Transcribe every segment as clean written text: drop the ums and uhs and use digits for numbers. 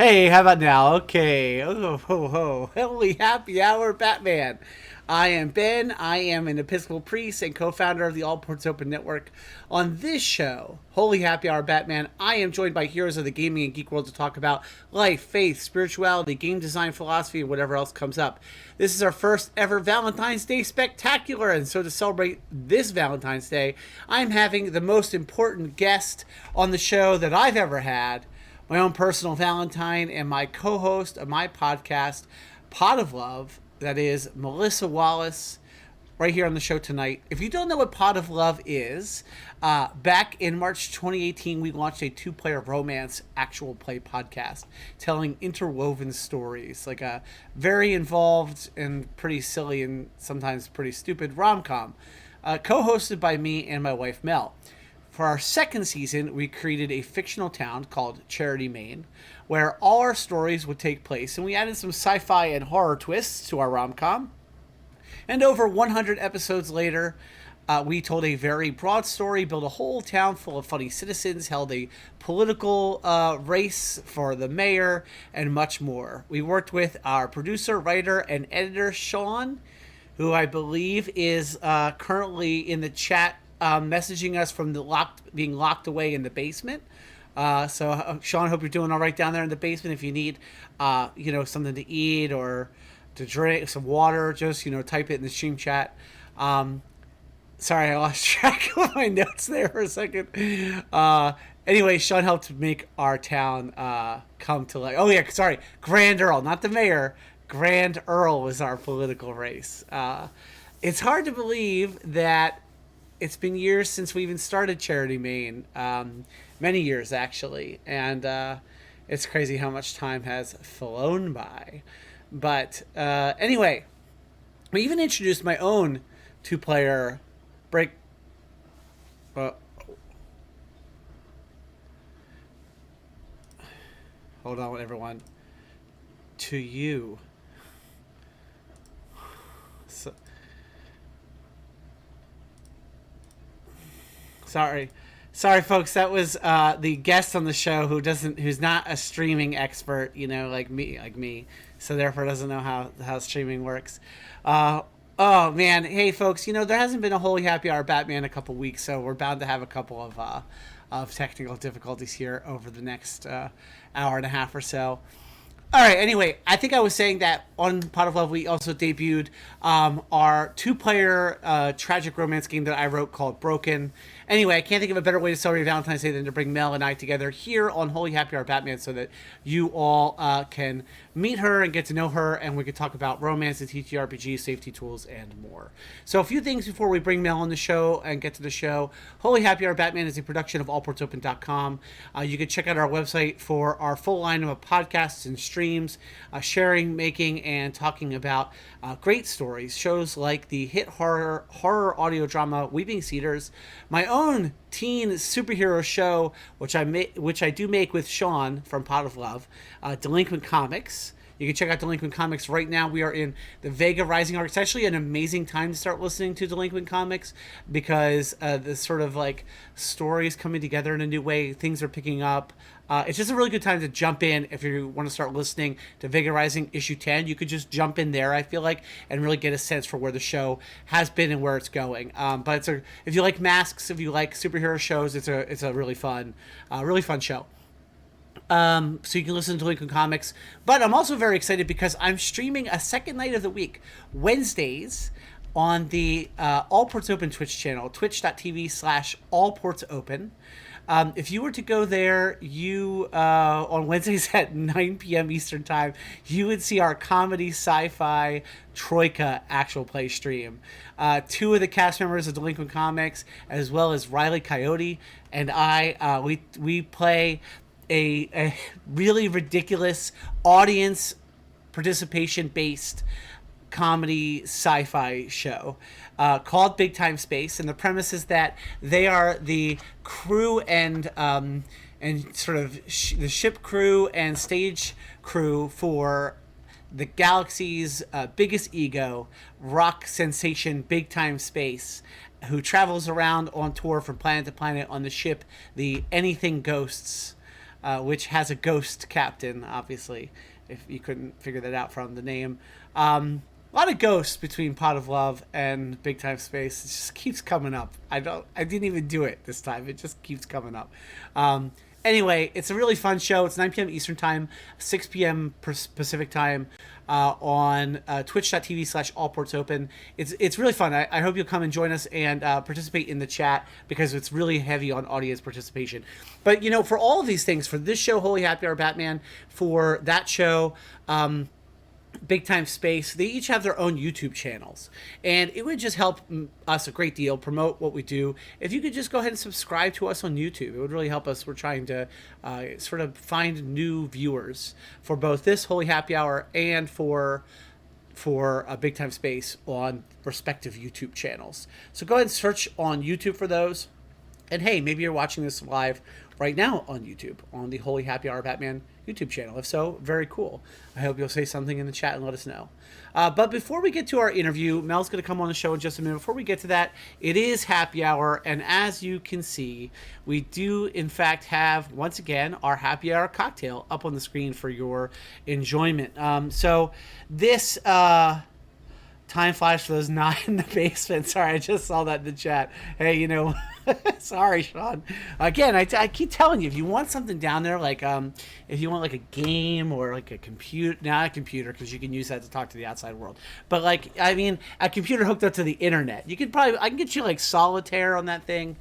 Hey, how about now? Okay. Oh, ho, ho. Holy happy hour, Batman. I am Ben. I am an Episcopal priest and co-founder of the All Ports Open Network. On this show, Holy Happy Hour Batman, I am joined by heroes of the gaming and geek world to talk about life, faith, spirituality, game design, philosophy, and whatever else comes up. This is our first ever Valentine's Day spectacular, and so to celebrate this Valentine's Day, I'm having the most important guest on the show that I've ever had, my own personal Valentine, and my co-host of my podcast, Pot of Love, that is Melissa Wallis, right here on the show tonight. If you don't know what Pot of Love is, back in March 2018, we launched a two-player romance actual play podcast telling interwoven stories, like a very involved and pretty silly and sometimes pretty stupid rom-com, co-hosted by me and my wife Mel. For our second season, we created a fictional town called Ttrpg, Maine, where all our stories would take place, and we added some sci-fi and horror twists to our rom-com. And over 100 episodes later, we told a very broad story, built a whole town full of funny citizens, held a political race for the mayor, and much more. We worked with our producer, writer, and editor, Sean, who I believe is currently in the chat messaging us from the being locked away in the basement. Sean, hope you're doing all right down there in the basement. If you need, something to eat or to drink, some water, just, type it in the stream chat. Sorry, I lost track of my notes there for a second. Anyway, Sean helped make our town come to life. Oh, yeah, sorry. Grand Earl, not the mayor. Grand Earl was our political race. It's hard to believe that it's been years since we even started Ttrpg, Maine. Many years, actually. And it's crazy how much time has flown by. But anyway, I even introduced my own two-player break. Hold on, everyone. To you. So, sorry, folks. That was the guest on the show who's not a streaming expert, like me. So therefore doesn't know how streaming works. Oh man, hey folks, there hasn't been a Holy Happy Hour Batman in a couple weeks, so we're bound to have a couple of technical difficulties here over the next hour and a half or so. All right, anyway, I think I was saying that on Pot of Love, we also debuted our two-player tragic romance game that I wrote called Broken. Anyway, I can't think of a better way to celebrate Valentine's Day than to bring Mel and I together here on Holy Happy Hour Batman so that you all can meet her and get to know her, and we can talk about romance and Ttrpg, safety tools, and more. So a few things before we bring Mel on the show and get to the show. Holy Happy Hour Batman is a production of allportsopen.com. You can check out our website for our full lineup of podcasts and streams, sharing, making, and talking about great stories, shows like the hit horror audio drama Weeping Cedars, my own teen superhero show, which I do make with Sean from Pot of Love, Delinquent Comics. You can check out Delinquent Comics right now. We are in the Vega Rising arc. It's actually an amazing time to start listening to Delinquent Comics because the sort of like stories coming together in a new way. Things are picking up. It's just a really good time to jump in if you want to start listening to Vega Rising issue 10. You could just jump in there, I feel like, and really get a sense for where the show has been and where it's going. But if you like masks, if you like superhero shows, it's a really fun show. So you can listen to Delinquent Comics. But I'm also very excited because I'm streaming a second night of the week, Wednesdays, on the All Ports Open Twitch channel, twitch.tv/allportsopen. If you were to go there, you on Wednesdays at 9 p.m. Eastern Time, you would see our comedy sci-fi Troika actual play stream. Two of the cast members of Delinquent Comics, as well as Riley Coyote and I, we play a really ridiculous audience participation based comedy sci-fi show called Big Time Space, and the premise is that they are the crew and sort of the ship crew and stage crew for the galaxy's biggest ego, rock sensation Big Time Space, who travels around on tour from planet to planet on the ship the Anything Ghosts. which has a ghost captain, obviously, if you couldn't figure that out from the name. A lot of ghosts between Pot of Love and Big Time Space. It just keeps coming up. I didn't even do it this time. It just keeps coming up. Anyway, it's a really fun show. It's 9 p.m. Eastern Time, 6 p.m. Pacific Time on twitch.tv/allportsopen. It's really fun. I hope you'll come and join us and participate in the chat because it's really heavy on audience participation. But, for all of these things, for this show, Holy Happy Hour Batman, for that show, Big Time Space, they each have their own YouTube channels, and it would just help us a great deal promote what we do if you could just go ahead and subscribe to us on YouTube. It would really help us. We're trying to sort of find new viewers for both this Holy Happy Hour and for Big Time Space on respective YouTube channels. So go ahead and search on YouTube for those. And hey, maybe you're watching this live right now on YouTube, on the Holy Happy Hour Batman YouTube channel. If so, very cool. I hope you'll say something in the chat and let us know. But before we get to our interview, Mel's going to come on the show in just a minute. Before we get to that, it is happy hour. And as you can see, we do, in fact, have, once again, our happy hour cocktail up on the screen for your enjoyment. So this... time flies for those not in the basement. Sorry, I just saw that in the chat. Hey, sorry, Sean. Again, I keep telling you, if you want something down there, like if you want like a game or like a computer, not a computer because you can use that to talk to the outside world, but like, a computer hooked up to the internet. I can get you like solitaire on that thing.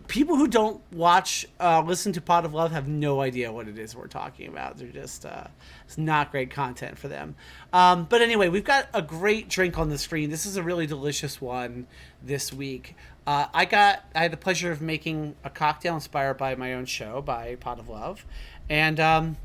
People who don't listen to Pot of Love have no idea what it is we're talking about. They're just, it's not great content for them. But anyway, we've got a great drink on the screen. This is a really delicious one this week. I had the pleasure of making a cocktail inspired by my own show, by Pot of Love. And I'm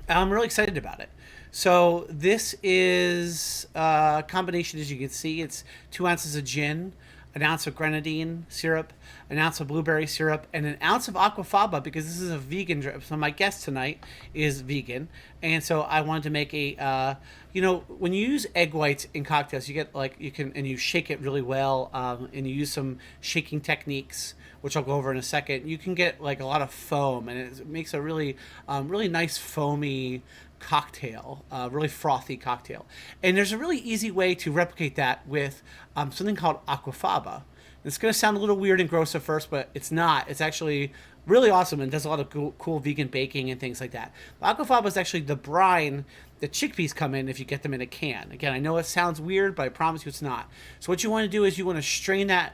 really excited about it. So this is a combination, as you can see. It's 2 ounces of gin, an ounce of grenadine syrup, an ounce of blueberry syrup, and an ounce of Aquafaba, because this is a vegan drip. So my guest tonight is vegan, and so I wanted to make a, when you use egg whites in cocktails, you get and you shake it really well, and you use some shaking techniques, which I'll go over in a second. You can get like a lot of foam, and it makes a really, really nice foamy cocktail, really frothy cocktail. And there's a really easy way to replicate that with something called Aquafaba. It's going to sound a little weird and gross at first, but it's not. It's actually really awesome and does a lot of cool vegan baking and things like that. Aquafaba is actually the brine that chickpeas come in if you get them in a can. Again, I know it sounds weird, but I promise you it's not. So what you want to do is you want to strain that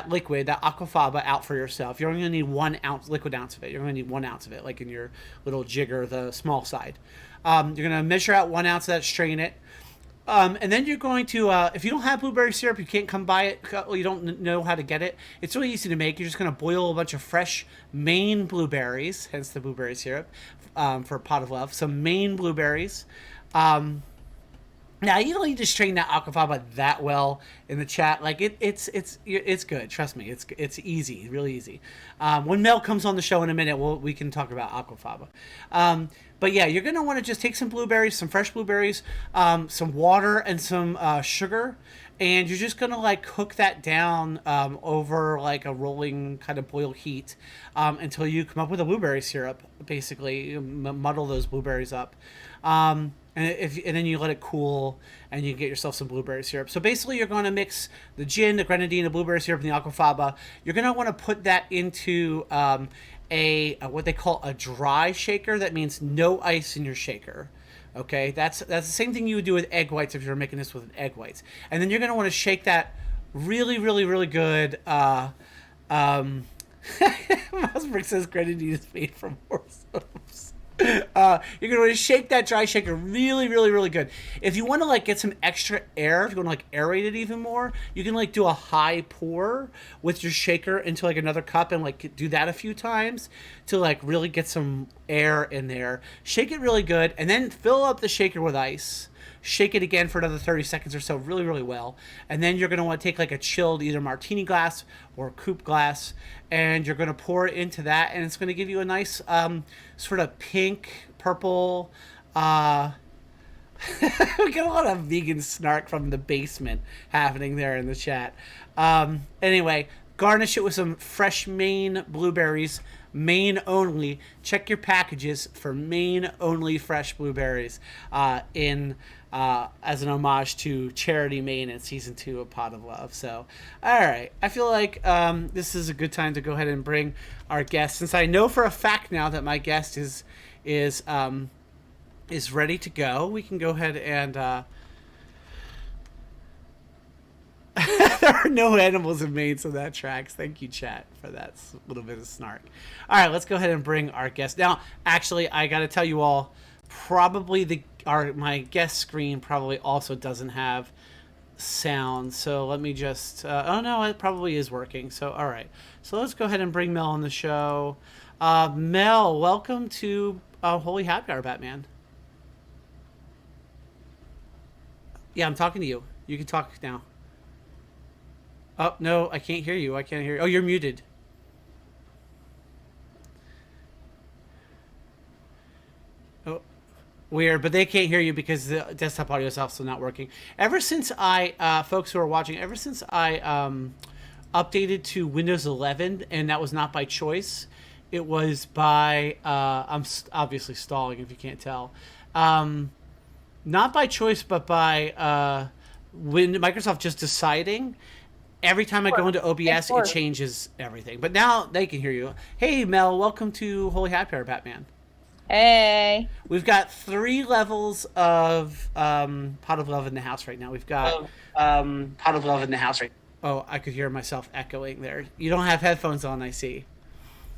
liquid, that Aquafaba, out for yourself. You're only going to need 1 ounce, liquid ounce of it. You're going to need 1 ounce of it, like in your little jigger, the small side. You're going to measure out 1 ounce of that, strain it. And then you're going to, if you don't have blueberry syrup, you can't come by it, you don't know how to get it, it's really easy to make. You're just going to boil a bunch of fresh Maine blueberries, hence the blueberry syrup, for Pot of Love. Some Maine blueberries. Now, you don't need to strain that Aquafaba that well in the chat. Like, it's good. Trust me, it's easy, really easy. When Mel comes on the show in a minute, we can talk about Aquafaba. But yeah, you're going to want to just take some blueberries, some fresh blueberries, some water, and some sugar. And you're just going to like cook that down over like a rolling kind of boil heat until you come up with a blueberry syrup, basically. You muddle those blueberries up. And then you let it cool and you get yourself some blueberry syrup. So basically you're going to mix the gin, the grenadine, the blueberry syrup, and the Aquafaba. You're going to want to put that into what they call a dry shaker. That means no ice in your shaker. Okay, that's the same thing you would do with egg whites if you were making this with egg whites. And then you're going to want to shake that really, really, really good. Mosberg says grenadine is made from horse hooves. You're going to shake that dry shaker really, really, really good. If you want to like get some extra air, if you want to like aerate it even more, you can like do a high pour with your shaker into like another cup and like do that a few times to like really get some air in there. Shake it really good and then fill up the shaker with ice. Shake it again for another 30 seconds or so really, really well. And then you're going to want to take like a chilled either martini glass or coupe glass, and you're going to pour it into that, and it's going to give you a nice sort of pink, purple... we get a lot of vegan snark from the basement happening there in the chat. Anyway, garnish it with some fresh Maine blueberries, Maine only. Check your packages for Maine only fresh blueberries in as an homage to Charity Maine in season 2 of Pot of Love. So, all right, I feel like this is a good time to go ahead and bring our guest, since I know for a fact now that my guest is ready to go. We can go ahead and. There are no animals in Maine, so that tracks. Thank you, chat, for that little bit of snark. All right, let's go ahead and bring our guest. Now, actually, I got to tell you all, probably my guest screen probably also doesn't have sound. So let me just. Oh no, it probably is working. So all right, so let's go ahead and bring Mel on the show. Mel, welcome to Holy Happy Hour, Batman. Yeah, I'm talking to you. You can talk now. Oh, no, I can't hear you. I can't hear you. Oh, you're muted. Oh, weird, but they can't hear you because the desktop audio is also not working. Ever since folks who are watching, ever since I updated to Windows 11, and that was not by choice, it was by, I'm obviously stalling if you can't tell. Not by choice, but by when Microsoft just deciding. Every time I go into OBS, it changes everything. But now they can hear you. Hey, Mel, welcome to Holy Happy Hour, Batman. Hey. We've got 3 levels of Pot of Love in the house right now. We've got Pot of Love in the house right now. Oh, I could hear myself echoing there. You don't have headphones on, I see.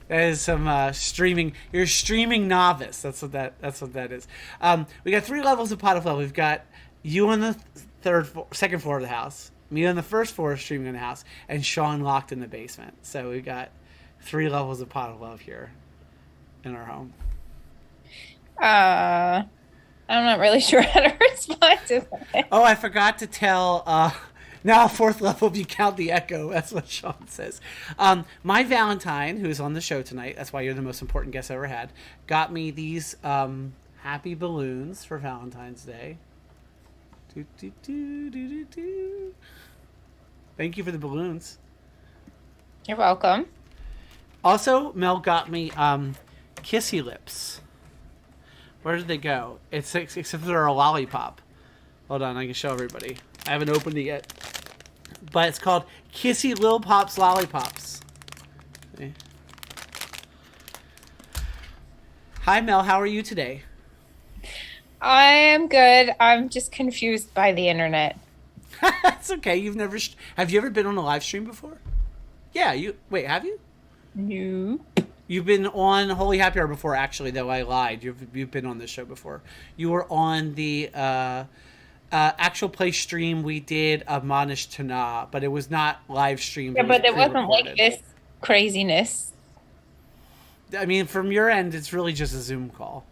That is some streaming. You're a streaming novice. That's what that is. We got 3 levels of Pot of Love. We've got you on the second floor of the house. Me on the first floor streaming in the house, and Sean locked in the basement. So we got 3 levels of Pot of Love here in our home. I'm not really sure how to respond to that. Oh, I forgot to tell. Now 4th level if you count the echo. That's what Sean says. My Valentine, who's on the show tonight, that's why you're the most important guest I ever had, got me these happy balloons for Valentine's Day. Do, do, do, do, do, do. Thank you for the balloons. You're welcome. Also, Mel got me kissy lips. Where did they go? Except for they're a lollipop. Hold on, I can show everybody. I haven't opened it yet. But it's called Kissy Lil Pops Lollipops. Okay. Hi, Mel. How are you today? I am good. I'm just confused by the internet. That's okay. Have you ever been on a live stream before? Yeah, wait, have you? No. You've been on Holy Happy Hour before, actually, though I lied. You've been on this show before. You were on the actual play stream we did of Manish Tana, but it was not live streamed. Yeah, but it wasn't like this craziness. I mean, from your end, it's really just a Zoom call.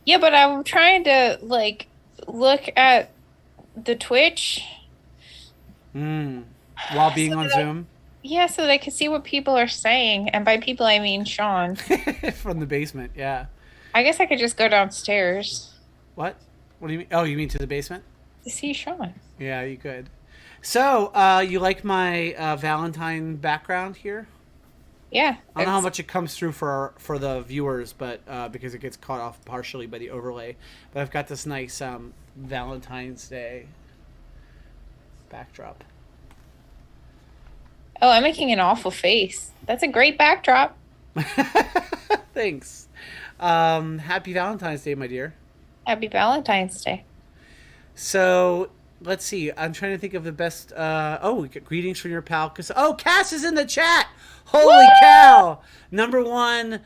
Yeah, but I'm trying to, look at the Twitch. While being on Zoom? Yeah, so they can see what people are saying. And by people, I mean Sean. From the basement, yeah. I guess I could just go downstairs. What? What do you mean? Oh, you mean to the basement? To see Sean. Yeah, you could. So, you like my Valentine background here? Yeah. I don't know how much it comes through for the viewers, but because it gets caught off partially by the overlay. But I've got this nice Valentine's Day backdrop. Oh, I'm making an awful face. That's a great backdrop. Thanks. Happy Valentine's Day, my dear. Happy Valentine's Day. So, let's see. I'm trying to think of the best. Greetings from your pal. Cass is in the chat. Holy cow! Number 1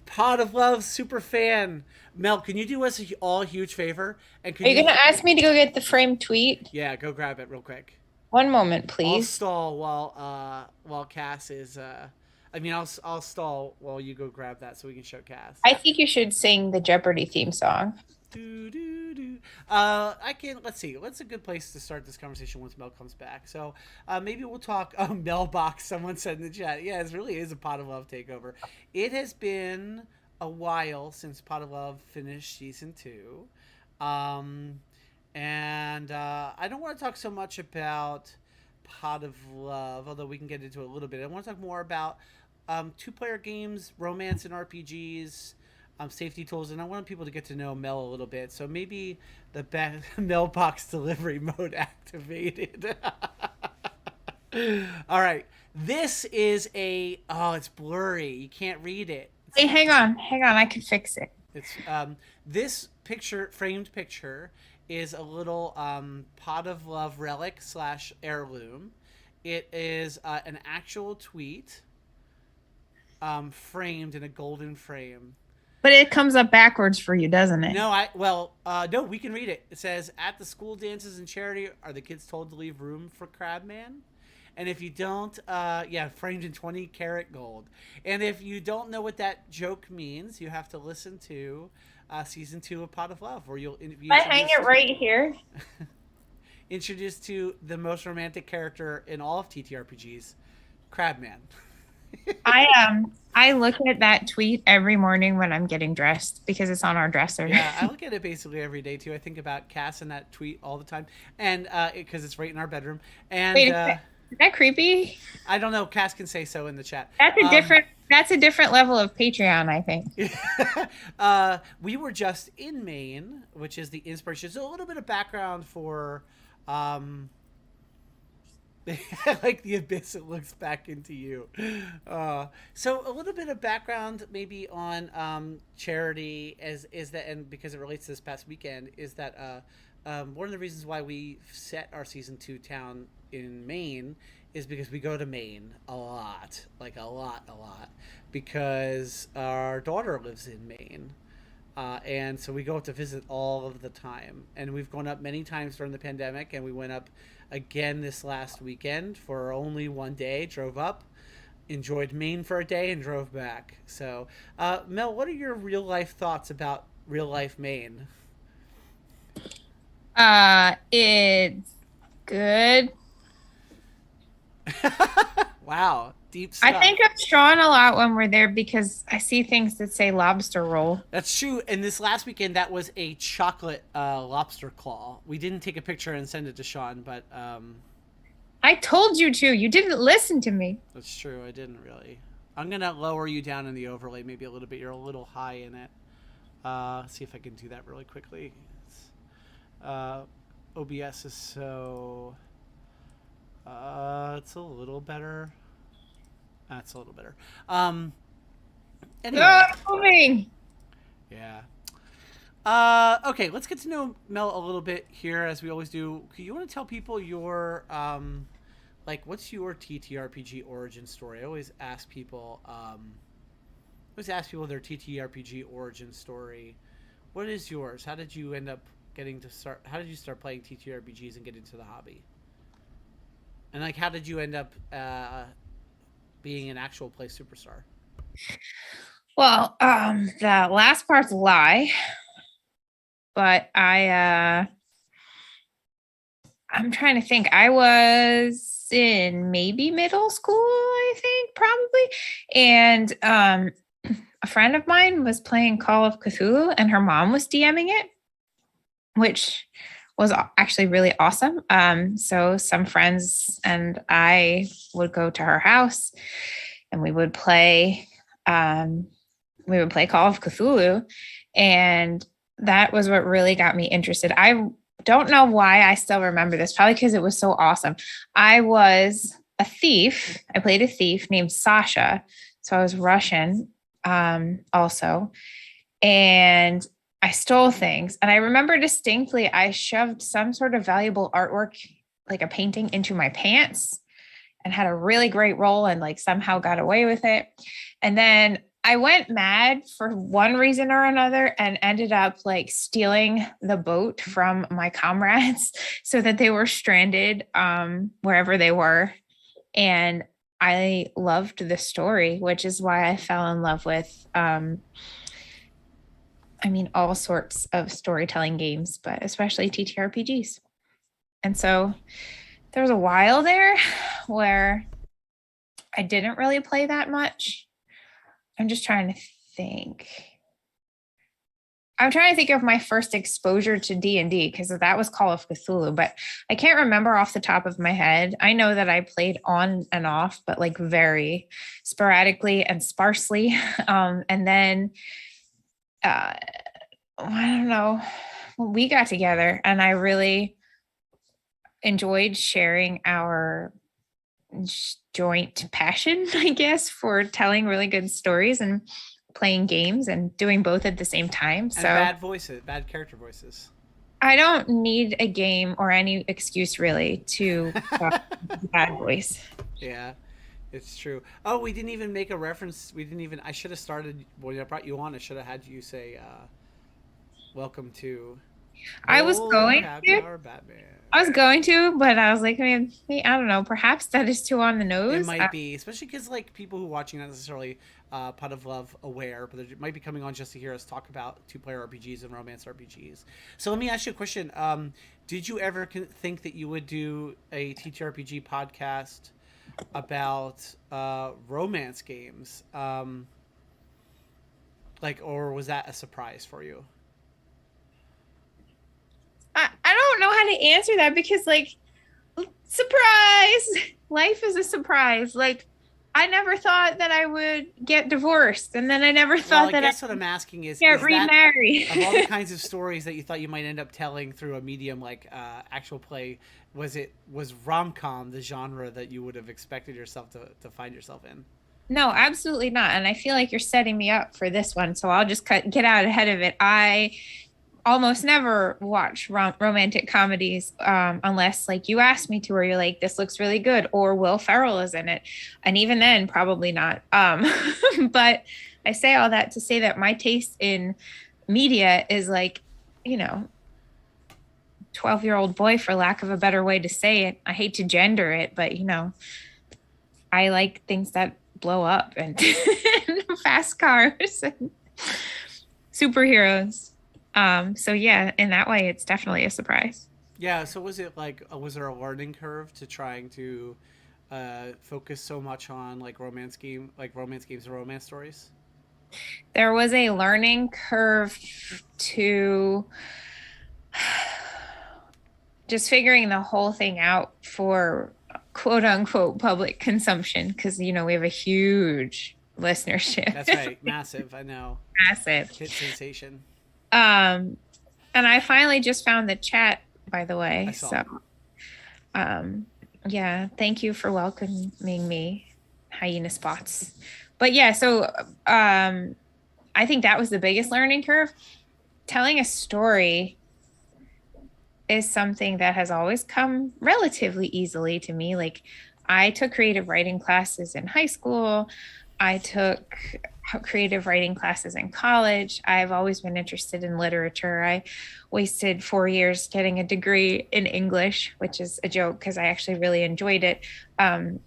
Pot of Love super fan. Mel, can you do us all a huge favor? And Are you going to ask me to go get the framed tweet? Yeah, go grab it real quick. One moment, please. I'll stall while Cass is. I'll stall while you go grab that so we can show Cass. I think you should sing the Jeopardy theme song. Do, do, do. Let's see. What's a good place to start this conversation once Mel comes back? So maybe we'll talk. Oh, Melbox, someone said in the chat. Yeah, it really is a Pot of Love takeover. It has been a while since Pot of Love finished season 2. And I don't want to talk so much about Pot of Love, although we can get into it a little bit. I want to talk more about 2-player games, romance and RPGs, safety tools, and I want people to get to know Mel a little bit. So maybe the mailbox delivery mode activated. All right. This is it's blurry. You can't read it. Wait, hang on. I can fix it. It's this picture, framed picture, is a little pot of love relic / heirloom. It is an actual tweet, framed in a golden frame. But it comes up backwards for you, doesn't it? No, we can read it. It says, "At the school dances and charity, are the kids told to leave room for Crabman? And if you don't, framed in 20-karat gold. And if you don't know what that joke means, you have to listen to season 2 of Pot of Love, where you'll be I hang it right here. introduced to the most romantic character in all of TTRPGs, Crabman." I look at that tweet every morning when I'm getting dressed because it's on our dresser. Yeah, I look at it basically every day too. I think about Cass and that tweet all the time, and because it's right in our bedroom. And wait, is that creepy? I don't know. Cass can say so in the chat. That's a different level of Patreon, I think. We were just in Maine, which is the inspiration. So a little bit of background for like the abyss, it looks back into you. So a little bit of background maybe on charity is that, and because it relates to this past weekend, is that one of the reasons why we set our season 2 town in Maine is because we go to Maine a lot, because our daughter lives in Maine. And so we go up to visit all of the time. And we've gone up many times during the pandemic, and we went up again this last weekend for only one day, drove up, enjoyed Maine for a day, and drove back. So, Mel, what are your real life thoughts about real life Maine? It's good. Wow, deep stuff. I think of Sean a lot when we're there because I see things that say lobster roll. That's true. And this last weekend, that was a chocolate lobster claw. We didn't take a picture and send it to Sean, but I told you to. You didn't listen to me. That's true. I didn't really. I'm gonna lower you down in the overlay maybe a little bit. You're a little high in it. See if I can do that really quickly. OBS is so. It's a little better. That's a little better. Anyway. Moving. Yeah. Okay, let's get to know Mel a little bit here, as we always do. You want to tell people your, what's your TTRPG origin story? I always ask people, their TTRPG origin story. What is yours? How did you end up how did you start playing TTRPGs and get into the hobby? And how did you end up being an actual play superstar? Well, the last part's a lie, but I'm trying to think. I was in maybe middle school, I think, probably, and a friend of mine was playing Call of Cthulhu, and her mom was DMing it, which was actually really awesome. So some friends and I would go to her house, and we would play Call of Cthulhu, and that was what really got me interested. I don't know why I still remember this, probably because it was so awesome. I was a thief. I played a thief named Sasha. So I was Russian also. And I stole things. And I remember distinctly, I shoved some sort of valuable artwork, like a painting, into my pants and had a really great roll and somehow got away with it. And then I went mad for one reason or another and ended up stealing the boat from my comrades so that they were stranded wherever they were. And I loved the story, which is why I fell in love with all sorts of storytelling games, but especially TTRPGs. And so there was a while there where I didn't really play that much. I'm just trying to think. I'm trying to think of my first exposure to D&D because that was Call of Cthulhu, but I can't remember off the top of my head. I know that I played on and off, but like very sporadically and sparsely. And then I don't know, we got together and I really enjoyed sharing our joint passion, I guess, for telling really good stories and playing games and doing both at the same time. And So bad character voices. I don't need a game or any excuse really to bad voice. Yeah, it's true. Oh, we didn't even make a reference. I should have started when I brought you on. I should have had you say, "Welcome to." I was going Happy to. Hour Batman. I was going to, but I was like, I mean, I don't know. Perhaps that is too on the nose. It might be, especially because like people who are watching not necessarily Pot of Love aware, but they might be coming on just to hear us talk about two-player RPGs and romance RPGs. So let me ask you a question. Did you ever think that you would do a TTRPG podcast about romance games? Or was that a surprise for you? I don't know how to answer that because, like, surprise, life is a surprise. Like, I never thought that I would get divorced, and then I never thought that I guess what I'm asking is get remarried. Of all the kinds of stories that you thought you might end up telling through a medium like actual play, was rom-com the genre that you would have expected yourself to find yourself in? No, absolutely not. And I feel like you're setting me up for this one, so I'll just get out ahead of it. I almost never watch romantic comedies unless like you ask me to, or you're like, this looks really good, or Will Ferrell is in it, and even then probably not. But I say all that to say that my taste in media is like, 12-year-old boy, for lack of a better way to say it. I hate to gender it, but I like things that blow up and fast cars and superheroes. So yeah, in that way, it's definitely a surprise. Yeah. So was there a learning curve to trying to focus so much on romance games and romance stories? There was a learning curve to just figuring the whole thing out for quote unquote public consumption, because we have a huge listenership. That's right. Massive. I know. Massive. Hit sensation. And I finally just found the chat, by the way. So yeah, thank you for welcoming me, Hyena Spots. But yeah, so I think that was the biggest learning curve. Telling a story is something that has always come relatively easily to me. Like, I took creative writing classes in high school. I took creative writing classes in college. I've always been interested in literature. I wasted 4 years getting a degree in English, which is a joke because I actually really enjoyed it. And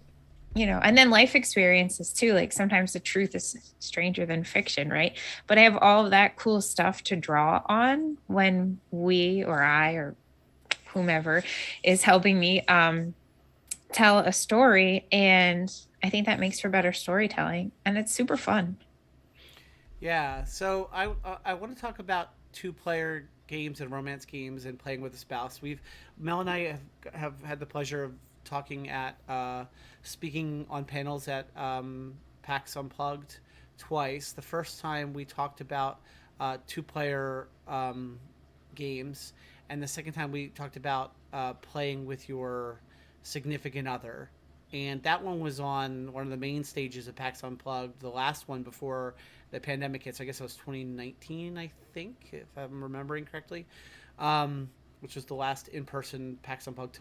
then life experiences too. Like, sometimes the truth is stranger than fiction, right? But I have all of that cool stuff to draw on when we, or I, or whomever is helping me tell a story. And I think that makes for better storytelling, and it's super fun. Yeah. So I want to talk about two-player games and romance games and playing with a spouse. Mel and I have had the pleasure of talking at speaking on panels at PAX Unplugged twice. The first time we talked about two-player games, and the second time we talked about playing with your significant other. And that one was on one of the main stages of PAX Unplugged, the last one before the pandemic hit. So I guess it was 2019, I think, if I'm remembering correctly, which was the last in-person PAX Unplugged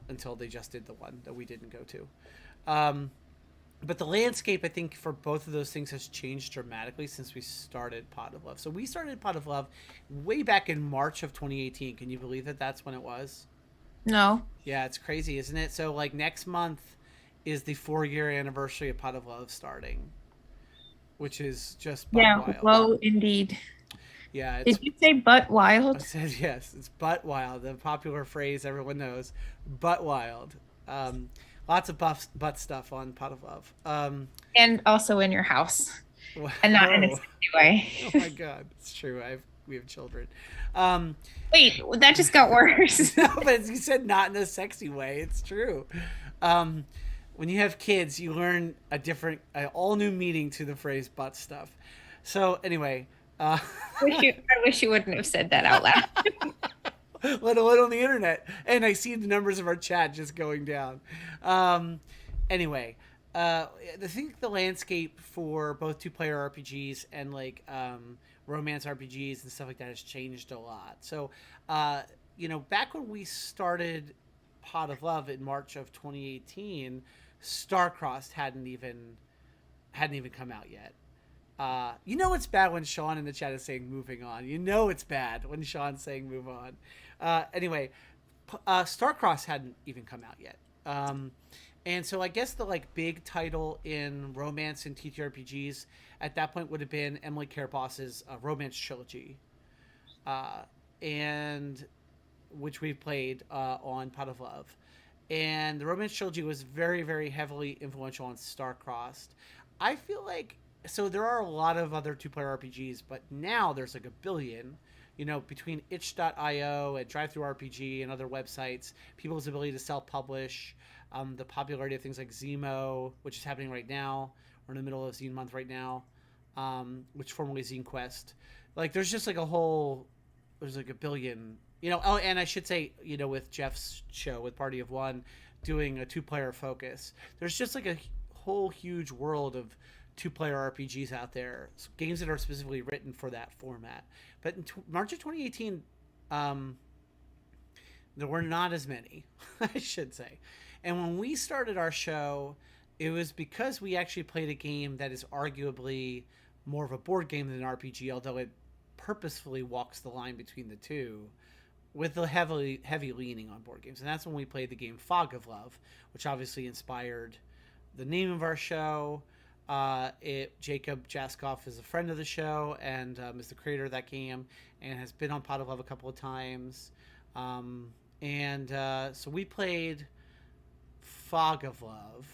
until they just did the one that we didn't go to. But the landscape, I think, for both of those things has changed dramatically since we started Pot of Love. So we started Pot of Love way back in March of 2018. Can you believe that that's when it was? No. Yeah, it's crazy, isn't it? So, next month is the 4-year anniversary of Pot of Love starting, which is just wild. Whoa, indeed. Yeah. Did you say butt wild? I said yes. It's butt wild. The popular phrase everyone knows, butt wild. Lots of butt stuff on Pot of Love. And also in your house. and not in a Oh, sexy way. oh my God, it's true. We have children. Um, Wait, that just got worse. no, but you said not in a sexy way. It's true. Um, when you have kids, you learn a all new meaning to the phrase butt stuff. So anyway, I wish you wouldn't have said that out loud. let alone on the internet. And I see the numbers of our chat just going down. Um, anyway, I think the landscape for both two-player RPGs and like romance RPGs and stuff like that has changed a lot. So, back when we started Pot of Love in March of 2018, Starcrossed hadn't even come out yet. It's bad when Sean in the chat is saying moving on. It's bad when Sean's saying move on. Anyway, Starcross hadn't even come out yet. And so I guess the like big title in romance and TTRPGs at that point would have been Emily Karabos's romance trilogy, and which we've played on Pot of Love. And the romance trilogy was very, very heavily influential on Starcrossed. I feel like there are a lot of other two-player RPGs, but now there's like a billion. Between itch.io and DriveThruRPG and other websites, people's ability to self-publish, the popularity of things like Zemo, which is happening right now. We're in the middle of Zine Month right now, which formerly Zine Quest. Like, there's just like there's like a billion. Oh, and I should say, with Jeff's show with Party of One, doing a two-player focus, there's just like a whole huge world of two-player RPGs out there, games that are specifically written for that format. But in March of 2018, there were not as many, I should say. And when we started our show, it was because we actually played a game that is arguably more of a board game than an RPG, although it purposefully walks the line between the two, with the heavy leaning on board games. And that's when we played the game Fog of Love, which obviously inspired the name of our show. Jacob Jaskoff is a friend of the show and is the creator of that game and has been on Pot of Love a couple of times. So we played Fog of Love.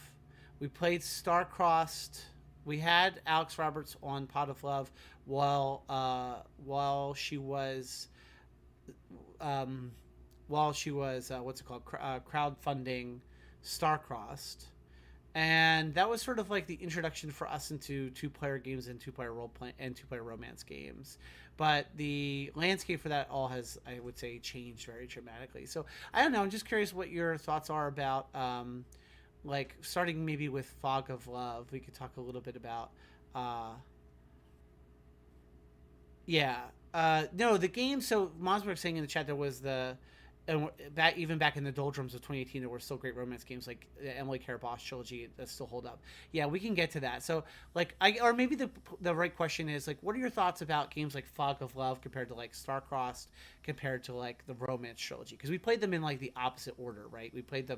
We played Starcrossed. We had Alex Roberts on Pot of Love while she was crowdfunding Starcrossed. And that was sort of like the introduction for us into two-player games and two-player role-play and two-player romance games. But the landscape for that all has, I would say, changed very dramatically. So I don't know. I'm just curious what your thoughts are about, like starting maybe with Fog of Love. We could talk a little bit about, no, the game. So Mosberg saying in the chat there was and back in the doldrums of 2018, there were still great romance games like the Emily Karabos trilogy that still hold up. Yeah, we can get to that. So, like, or maybe the right question is like, what are your thoughts about games like Fog of Love compared to like Starcrossed, compared to like the romance trilogy? Because we played them in like the opposite order, right? We played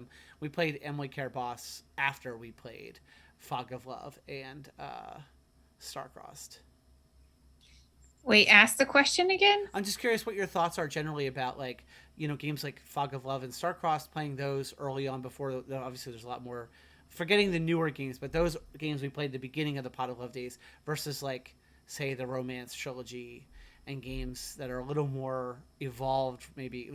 Emily Karabos after we played Fog of Love and Starcrossed. Wait, ask the question again. I'm just curious what your thoughts are generally about like, games like Fog of Love and Starcrossed, playing those early on before, obviously there's a lot more, forgetting the newer games, but those games we played at the beginning of the Pot of Love days versus like, say, the romance trilogy and games that are a little more evolved. Maybe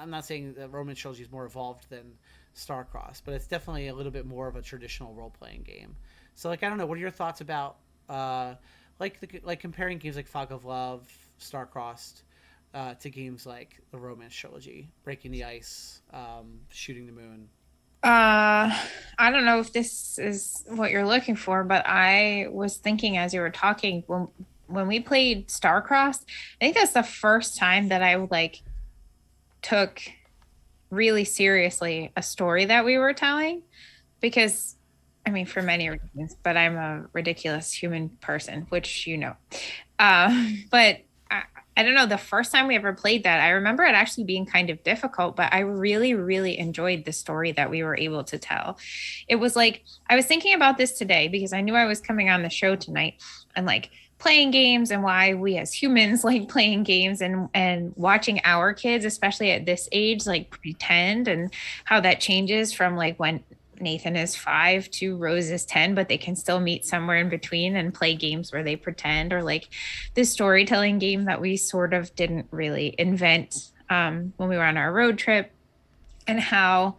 I'm not saying the romance trilogy is more evolved than Starcrossed, but it's definitely a little bit more of a traditional role-playing game. So like, I don't know, what are your thoughts about like comparing games like Fog of Love, Starcrossed, to games like the romance trilogy, Breaking the Ice, Shooting the Moon? I don't know if this is what you're looking for, but I was thinking as you were talking, when we played Starcrossed, I think that's the first time that I like took really seriously a story that we were telling, because I mean, for many reasons, but I'm a ridiculous human person, which but I don't know, the first time we ever played that, I remember it actually being kind of difficult, but I really, really enjoyed the story that we were able to tell. It was like, I was thinking about this today because I knew I was coming on the show tonight and like playing games and why we as humans like playing games and watching our kids, especially at this age, like pretend, and how that changes from like when Nathan is 5 to Rose is 10, but they can still meet somewhere in between and play games where they pretend, or like the storytelling game that we sort of didn't really invent when we were on our road trip, and how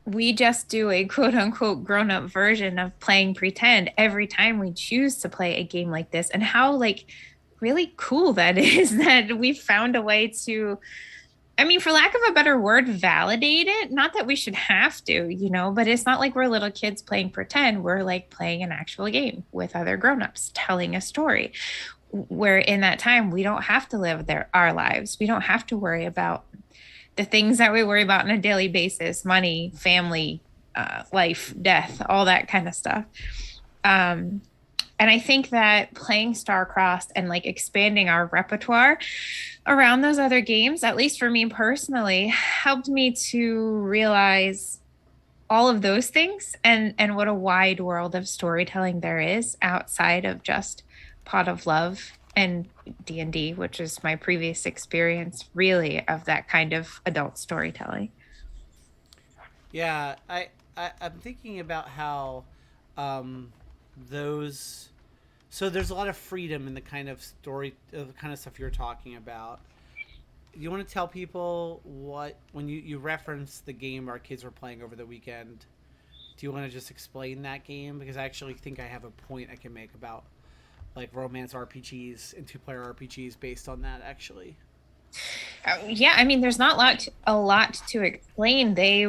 we just do a quote unquote grown up version of playing pretend every time we choose to play a game like this, and how like really cool that is that we found a way to, I mean, for lack of a better word, validate it. Not that we should have to, but it's not like we're little kids playing pretend. We're like playing an actual game with other grown-ups, telling a story where in that time we don't have to live our lives. We don't have to worry about the things that we worry about on a daily basis: money, family, life, death, all that kind of stuff. And I think that playing Star-Crossed and like expanding our repertoire around those other games, at least for me personally, helped me to realize all of those things, and what a wide world of storytelling there is outside of just Pot of Love and D&D, which is my previous experience really of that kind of adult storytelling. Yeah, I'm thinking about how those. So there's a lot of freedom in the kind of story, the kind of stuff you're talking about. You want to tell people what, when you reference the game our kids were playing over the weekend, do you want to just explain that game? Because I actually think I have a point I can make about like romance RPGs and two-player RPGs based on that, actually. Yeah, I mean, there's not a lot to explain. They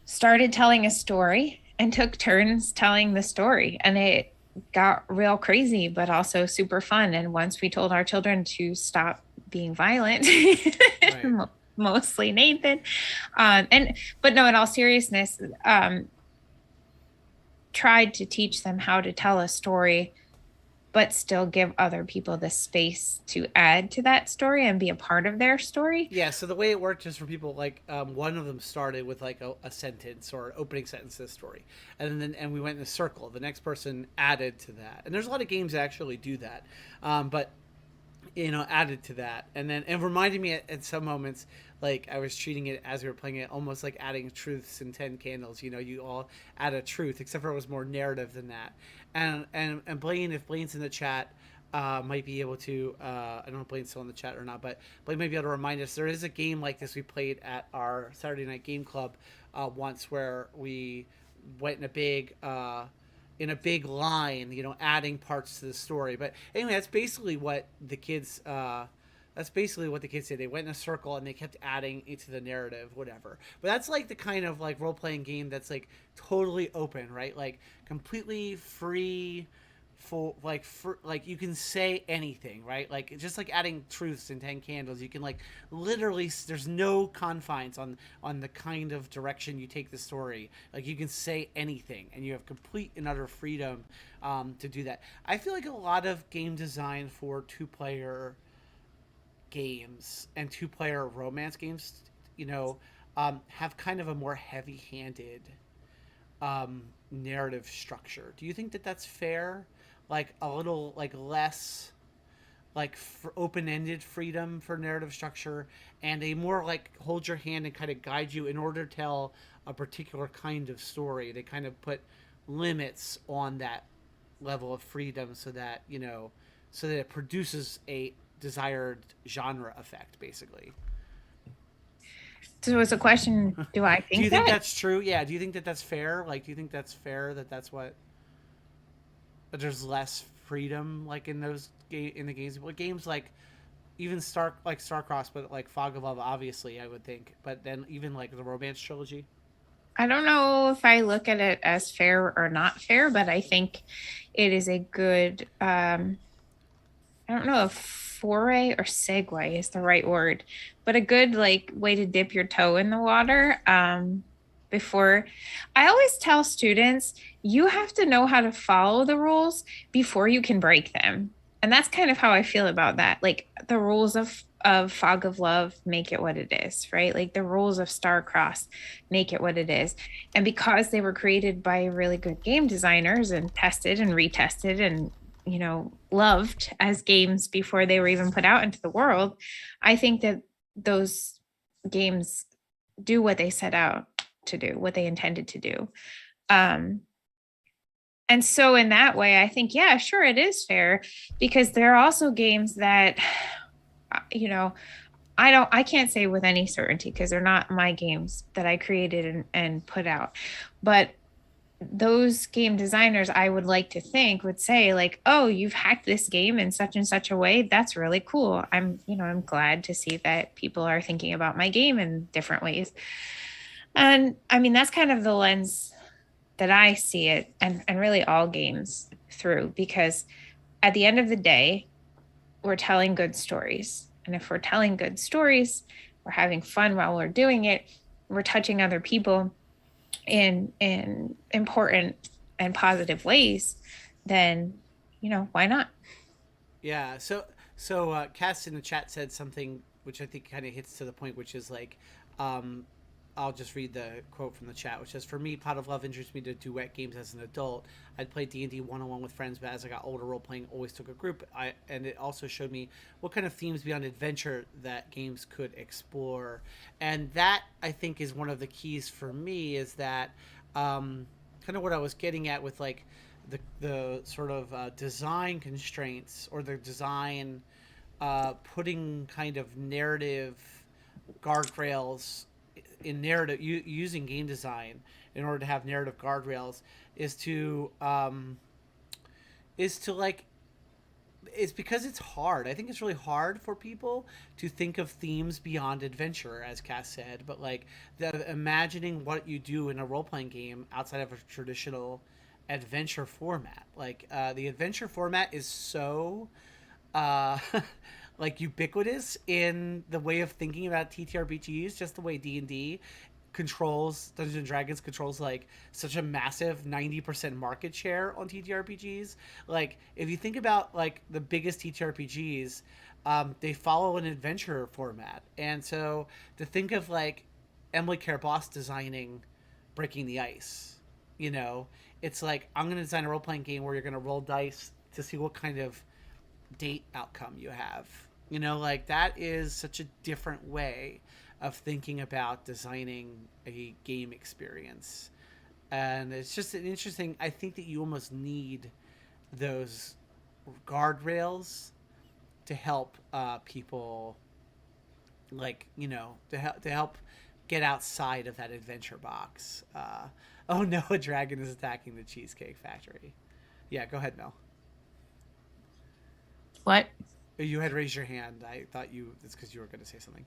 started telling a story and took turns telling the story, and it got real crazy, but also super fun. And once we told our children to stop being violent, Right. mostly Nathan, but no, in all seriousness, tried to teach them how to tell a story but still give other people the space to add to that story and be a part of their story. Yeah, so the way it worked is for people like one of them started with like a sentence or an opening sentence to the story, and we went in a circle. The next person added to that, and there's a lot of games that actually do that, but added to that, and then and reminded me at some moments like I was treating it as we were playing it almost like adding truths in 10 candles. You all add a truth, except for it was more narrative than that. And Blaine, if Blaine's in the chat, might be able to. I don't know if Blaine's still in the chat or not, but Blaine might be able to remind us. There is a game like this we played at our Saturday night game club once, where we went in a big line, adding parts to the story. But anyway, that's basically what the kids. That's basically what the kids did. They went in a circle and they kept adding into the narrative, whatever. But that's like the kind of like role playing game that's like totally open, right? Like completely free for like you can say anything, right? Like just like adding truths in 10 candles, you can like literally, there's no confines on the kind of direction you take the story. Like you can say anything and you have complete and utter freedom to do that. I feel like a lot of game design for two-player games and two-player romance games, have kind of a more heavy-handed narrative structure. Do you think that that's fair? Like a little like less like open-ended freedom for narrative structure, and a more like hold your hand and kind of guide you in order to tell a particular kind of story. They kind of put limits on that level of freedom so that it produces a desired genre effect, basically. So it's a question: do I Do you think think that? that's true? Yeah. Do you think that that's fair? Like, do you think that's fair that that's what that there's less freedom like in in the games, well, games like even Starcross, but like Fog of Love, obviously, I would think. But then even like the Romance trilogy. I don't know if I look at it as fair or not fair, but I think it is a good, I don't know if foray or segue is the right word, but a good like way to dip your toe in the water. Before, I always tell students, you have to know how to follow the rules before you can break them. And that's kind of how I feel about that. Like the rules of Fog of Love make it what it is, right? Like the rules of Starcross make it what it is. And because they were created by really good game designers and tested and retested and loved as games before they were even put out into the world, I think that those games do what they set out to do, what they intended to do. Um, and so in that way, I think, yeah, sure, it is fair, because there are also games that, I can't say with any certainty because they're not my games that I created and put out. But those game designers, I would like to think, would say like, oh, you've hacked this game in such and such a way. That's really cool. I'm glad to see that people are thinking about my game in different ways. And I mean, that's kind of the lens that I see it, and really all games through, because at the end of the day, we're telling good stories. And if we're telling good stories, we're having fun while we're doing it, we're touching other people in important and positive ways, then why not? Yeah. Cass in the chat said something which I think kind of hits to the point, which is like, um, I'll just read the quote from the chat, which says, "For me, Pot of Love introduced me to duet games as an adult. I'd played D&D one-on-one with friends, but as I got older, role-playing always took a group. And it also showed me what kind of themes beyond adventure that games could explore." And that, I think, is one of the keys for me, is that kind of what I was getting at with like the sort of design constraints, or the design putting kind of narrative guardrails in narrative, using game design in order to have narrative guardrails, is to like, it's because it's hard. I think it's really hard for people to think of themes beyond adventure, as Cass said, but like imagining what you do in a role-playing game outside of a traditional adventure format. Like the adventure format is so uh, like ubiquitous in the way of thinking about TTRPGs, just the way D&D controls, Dungeons and Dragons controls like such a massive 90% market share on TTRPGs. Like if you think about like the biggest TTRPGs, they follow an adventure format. And so to think of like Emily Karabos designing Breaking the Ice, it's like, I'm going to design a role-playing game where you're going to roll dice to see what kind of date outcome you have. Like that is such a different way of thinking about designing a game experience. And it's just an interesting, I think that you almost need those guardrails to help people, like, to help get outside of that adventure box. Oh no, a dragon is attacking the Cheesecake Factory. Yeah, go ahead, Mel. What? You had raised your hand. I thought it's because you were going to say something.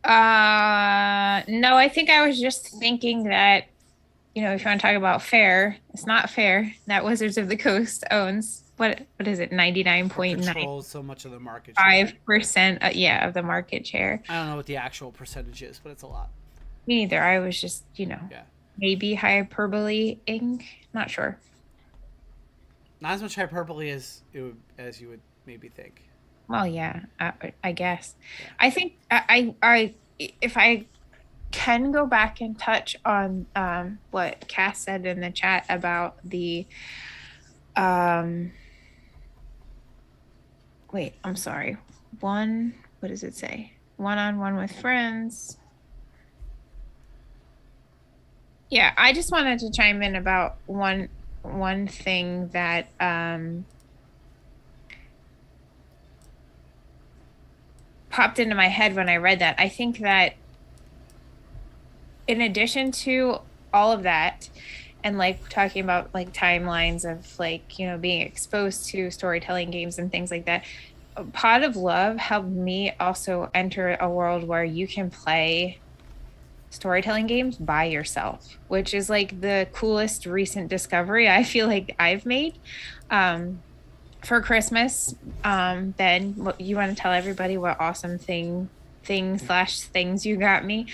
No, I think I was just thinking that, if you want to talk about fair, it's not fair that Wizards of the Coast owns, what is it, 99.95% Controls so much of the market share. Yeah, of the market share. I don't know what the actual percentage is, but it's a lot. Me neither. I was just, Yeah. maybe hyperbole-ing, not sure. Not as much hyperbole as you would maybe think. Well, yeah, I guess. Yeah. I think if I can go back and touch on what Cass said in the chat about the wait, I'm sorry. What does it say? One-on-one with friends. Yeah, I just wanted to chime in about one thing that popped into my head when I read that. I think that in addition to all of that, and like talking about like timelines of like, being exposed to storytelling games and things like that, Pot of Love helped me also enter a world where you can play storytelling games by yourself, which is like the coolest recent discovery I feel like I've made. For Christmas, Ben, what you want to tell everybody what awesome things you got me,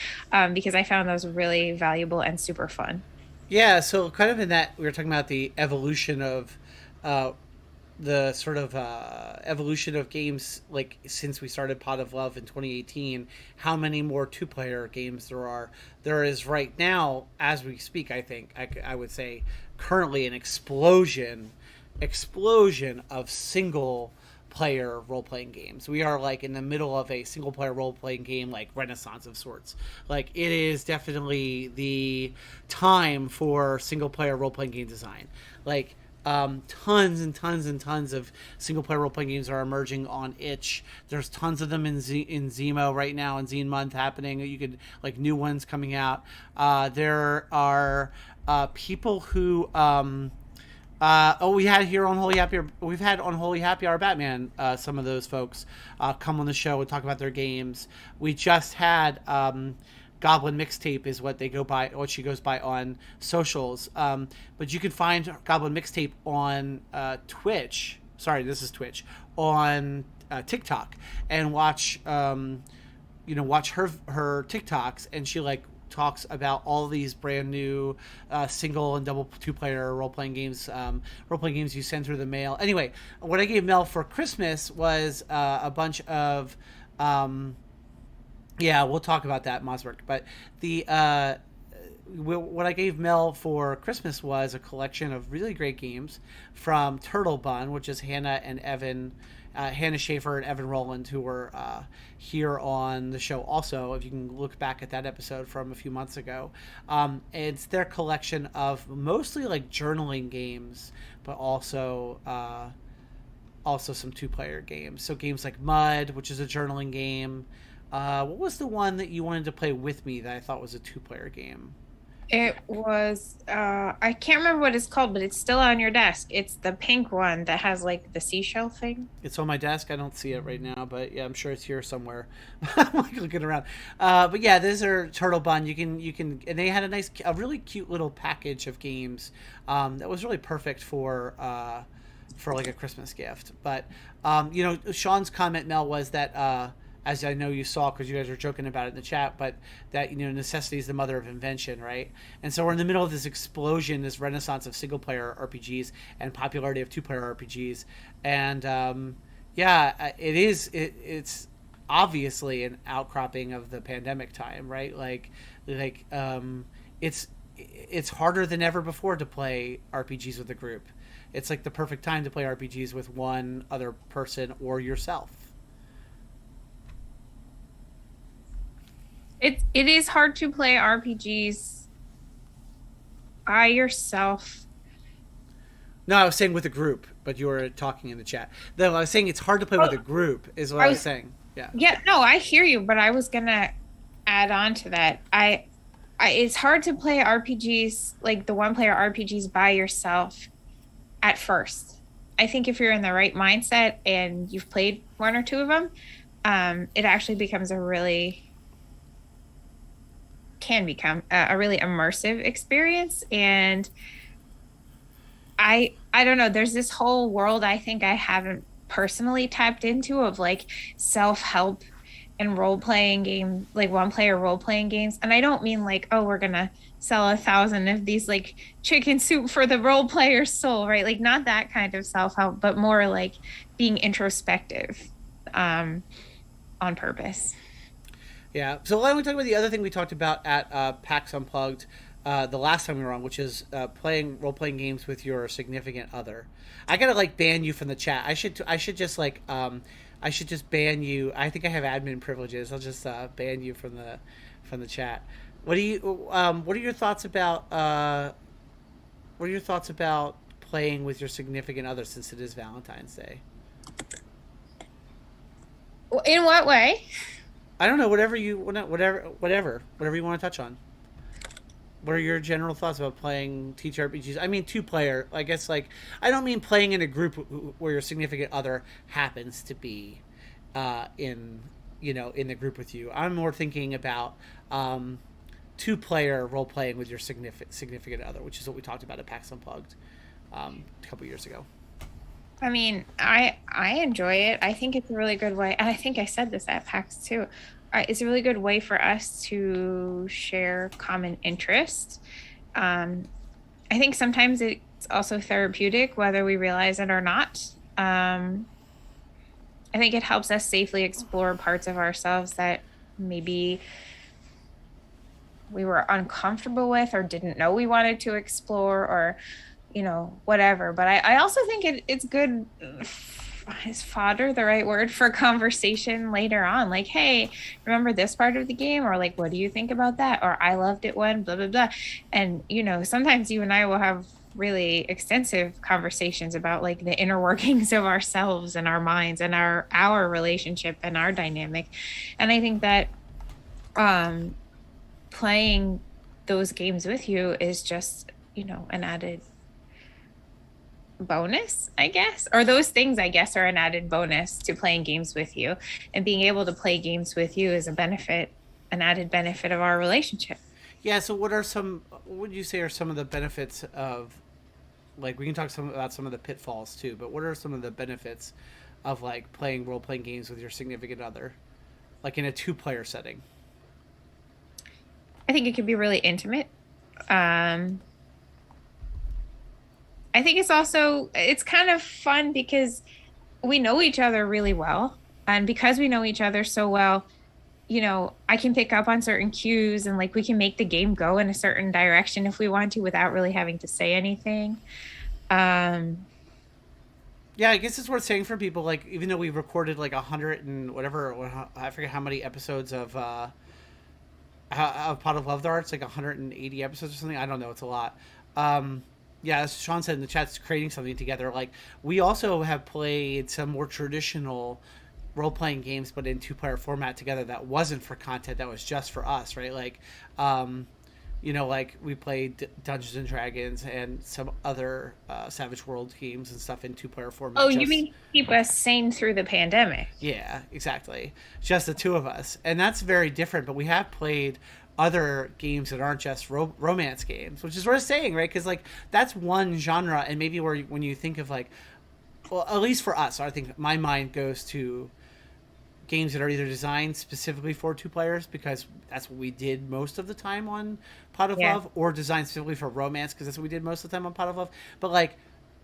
because I found those really valuable and super fun. Yeah, so kind of in that, we were talking about the evolution of the sort of evolution of games, like since we started Pot of Love in 2018, how many more two-player games there are. There is right now, as we speak, I think, I would say currently an explosion of single player role playing games. We are like in the middle of a single player role playing game like renaissance of sorts. Like it is definitely the time for single player role playing game design. Like tons and tons and tons of single player role playing games are emerging on itch. There's tons of them in Zemo right now, and Zine Month happening. You could like new ones coming out. There are people who we had here on Holy Happy Hour, we've had on Holy Happy Hour Batman some of those folks come on the show and talk about their games. We just had Goblin Mixtape is what they go by, what she goes by on socials. But you can find Goblin Mixtape on Twitch. Sorry, this is Twitch on TikTok, and watch watch her TikToks, and she like talks about all these brand new single and double two player role playing games you send through the mail. Anyway, what I gave Mel for Christmas was a bunch of we'll talk about that, Mossberg. But the what I gave Mel for Christmas was a collection of really great games from Turtle Bun, which is Hannah and Evan, Hannah Schaefer and Evan Rowland, who were here on the show also. If you can look back at that episode from a few months ago, it's their collection of mostly like journaling games, but also some two-player games. So games like Mud, which is a journaling game. What was the one that you wanted to play with me that I thought was a two-player game? It was, I can't remember what it's called, but it's still on your desk. It's the pink one that has like the seashell thing. It's on my desk. I don't see it right now, but yeah, I'm sure it's here somewhere. I'm like looking around. But yeah, those are Turtle Bun. You can, and they had a really cute little package of games that was really perfect for like a Christmas gift. But Sean's comment, Mel, was that as I know you saw, because you guys were joking about it in the chat, but that, necessity is the mother of invention, right? And so we're in the middle of this explosion, this renaissance of single-player RPGs and popularity of two-player RPGs. And, it's obviously an outcropping of the pandemic time, right? It's harder than ever before to play RPGs with a group. It's like the perfect time to play RPGs with one other person or yourself. It is hard to play RPGs by yourself. No, I was saying with a group, but you were talking in the chat. Though I was saying it's hard to play with a group, is what I was saying. Yeah. Yeah, no, I hear you, but I was gonna add on to that. It's hard to play RPGs, like the one-player RPGs, by yourself at first. I think if you're in the right mindset and you've played one or two of them, it actually can become a really immersive experience. And I don't know, there's this whole world I think I haven't personally tapped into of like self-help and role-playing game, like one-player role-playing games. And I don't mean like, oh, we're gonna sell 1,000 of these like chicken soup for the role player's soul, right? Like not that kind of self-help, but more like being introspective on purpose. Yeah. So why don't we talk about the other thing we talked about at PAX Unplugged the last time we were on, which is playing role-playing games with your significant other. I gotta like ban you from the chat. I should just like I should just ban you. I think I have admin privileges. I'll just ban you from the chat. What are your thoughts about playing with your significant other, since it is Valentine's Day? In what way? I don't know. Whatever you want to touch on. What are your general thoughts about playing TTRPGs? I mean, two-player. I guess like I don't mean playing in a group where your significant other happens to be in the group with you. I'm more thinking about two-player role playing with your significant other, which is what we talked about at PAX Unplugged a couple years ago. I mean, I enjoy it. I think it's a really good way, and I think I said this at PAX too. It's a really good way for us to share common interests. I think sometimes it's also therapeutic, whether we realize it or not. I think it helps us safely explore parts of ourselves that maybe we were uncomfortable with or didn't know we wanted to explore, or whatever. But I also think it's good is fodder the right word for conversation later on? Like, hey, remember this part of the game? Or like, what do you think about that? Or I loved it when blah, blah, blah. And, sometimes you and I will have really extensive conversations about like the inner workings of ourselves and our minds and our relationship and our dynamic. And I think that playing those games with you is just, an added bonus, I guess, or those things, I guess, are an added bonus to playing games with you. And being able to play games with you is an added benefit of our relationship. Yeah. So, what would you say are some of the benefits of, like, we can talk about some of the pitfalls too, but what are some of the benefits of like playing role playing games with your significant other, like in a two-player setting? I think it can be really intimate. Um, I think it's kind of fun because we know each other really well. And because we know each other so well, I can pick up on certain cues and like we can make the game go in a certain direction if we want to without really having to say anything. Um, Yeah, I guess it's worth saying for people, like, even though we recorded like 100 and whatever, I forget how many episodes of Pot of Love there are. It's like 180 episodes or something. I don't know. It's a lot. Yeah, as Sean said in the chat, it's creating something together. Like, we also have played some more traditional role playing games, but in two-player format together. That wasn't for content. That was just for us, right? Like, like we played Dungeons and Dragons and some other Savage World games and stuff in two-player format. oh, you mean keep us sane through the pandemic? Yeah, exactly. Just the two of us. And that's very different, but we have played other games that aren't just romance games, which is worth saying, right? Because, like, that's one genre, and maybe when you think of, like, well, at least for us, I think my mind goes to games that are either designed specifically for two players, because that's what we did most of the time on Pot of Yeah. Love, or designed specifically for romance, because that's what we did most of the time on Pot of Love. But, like,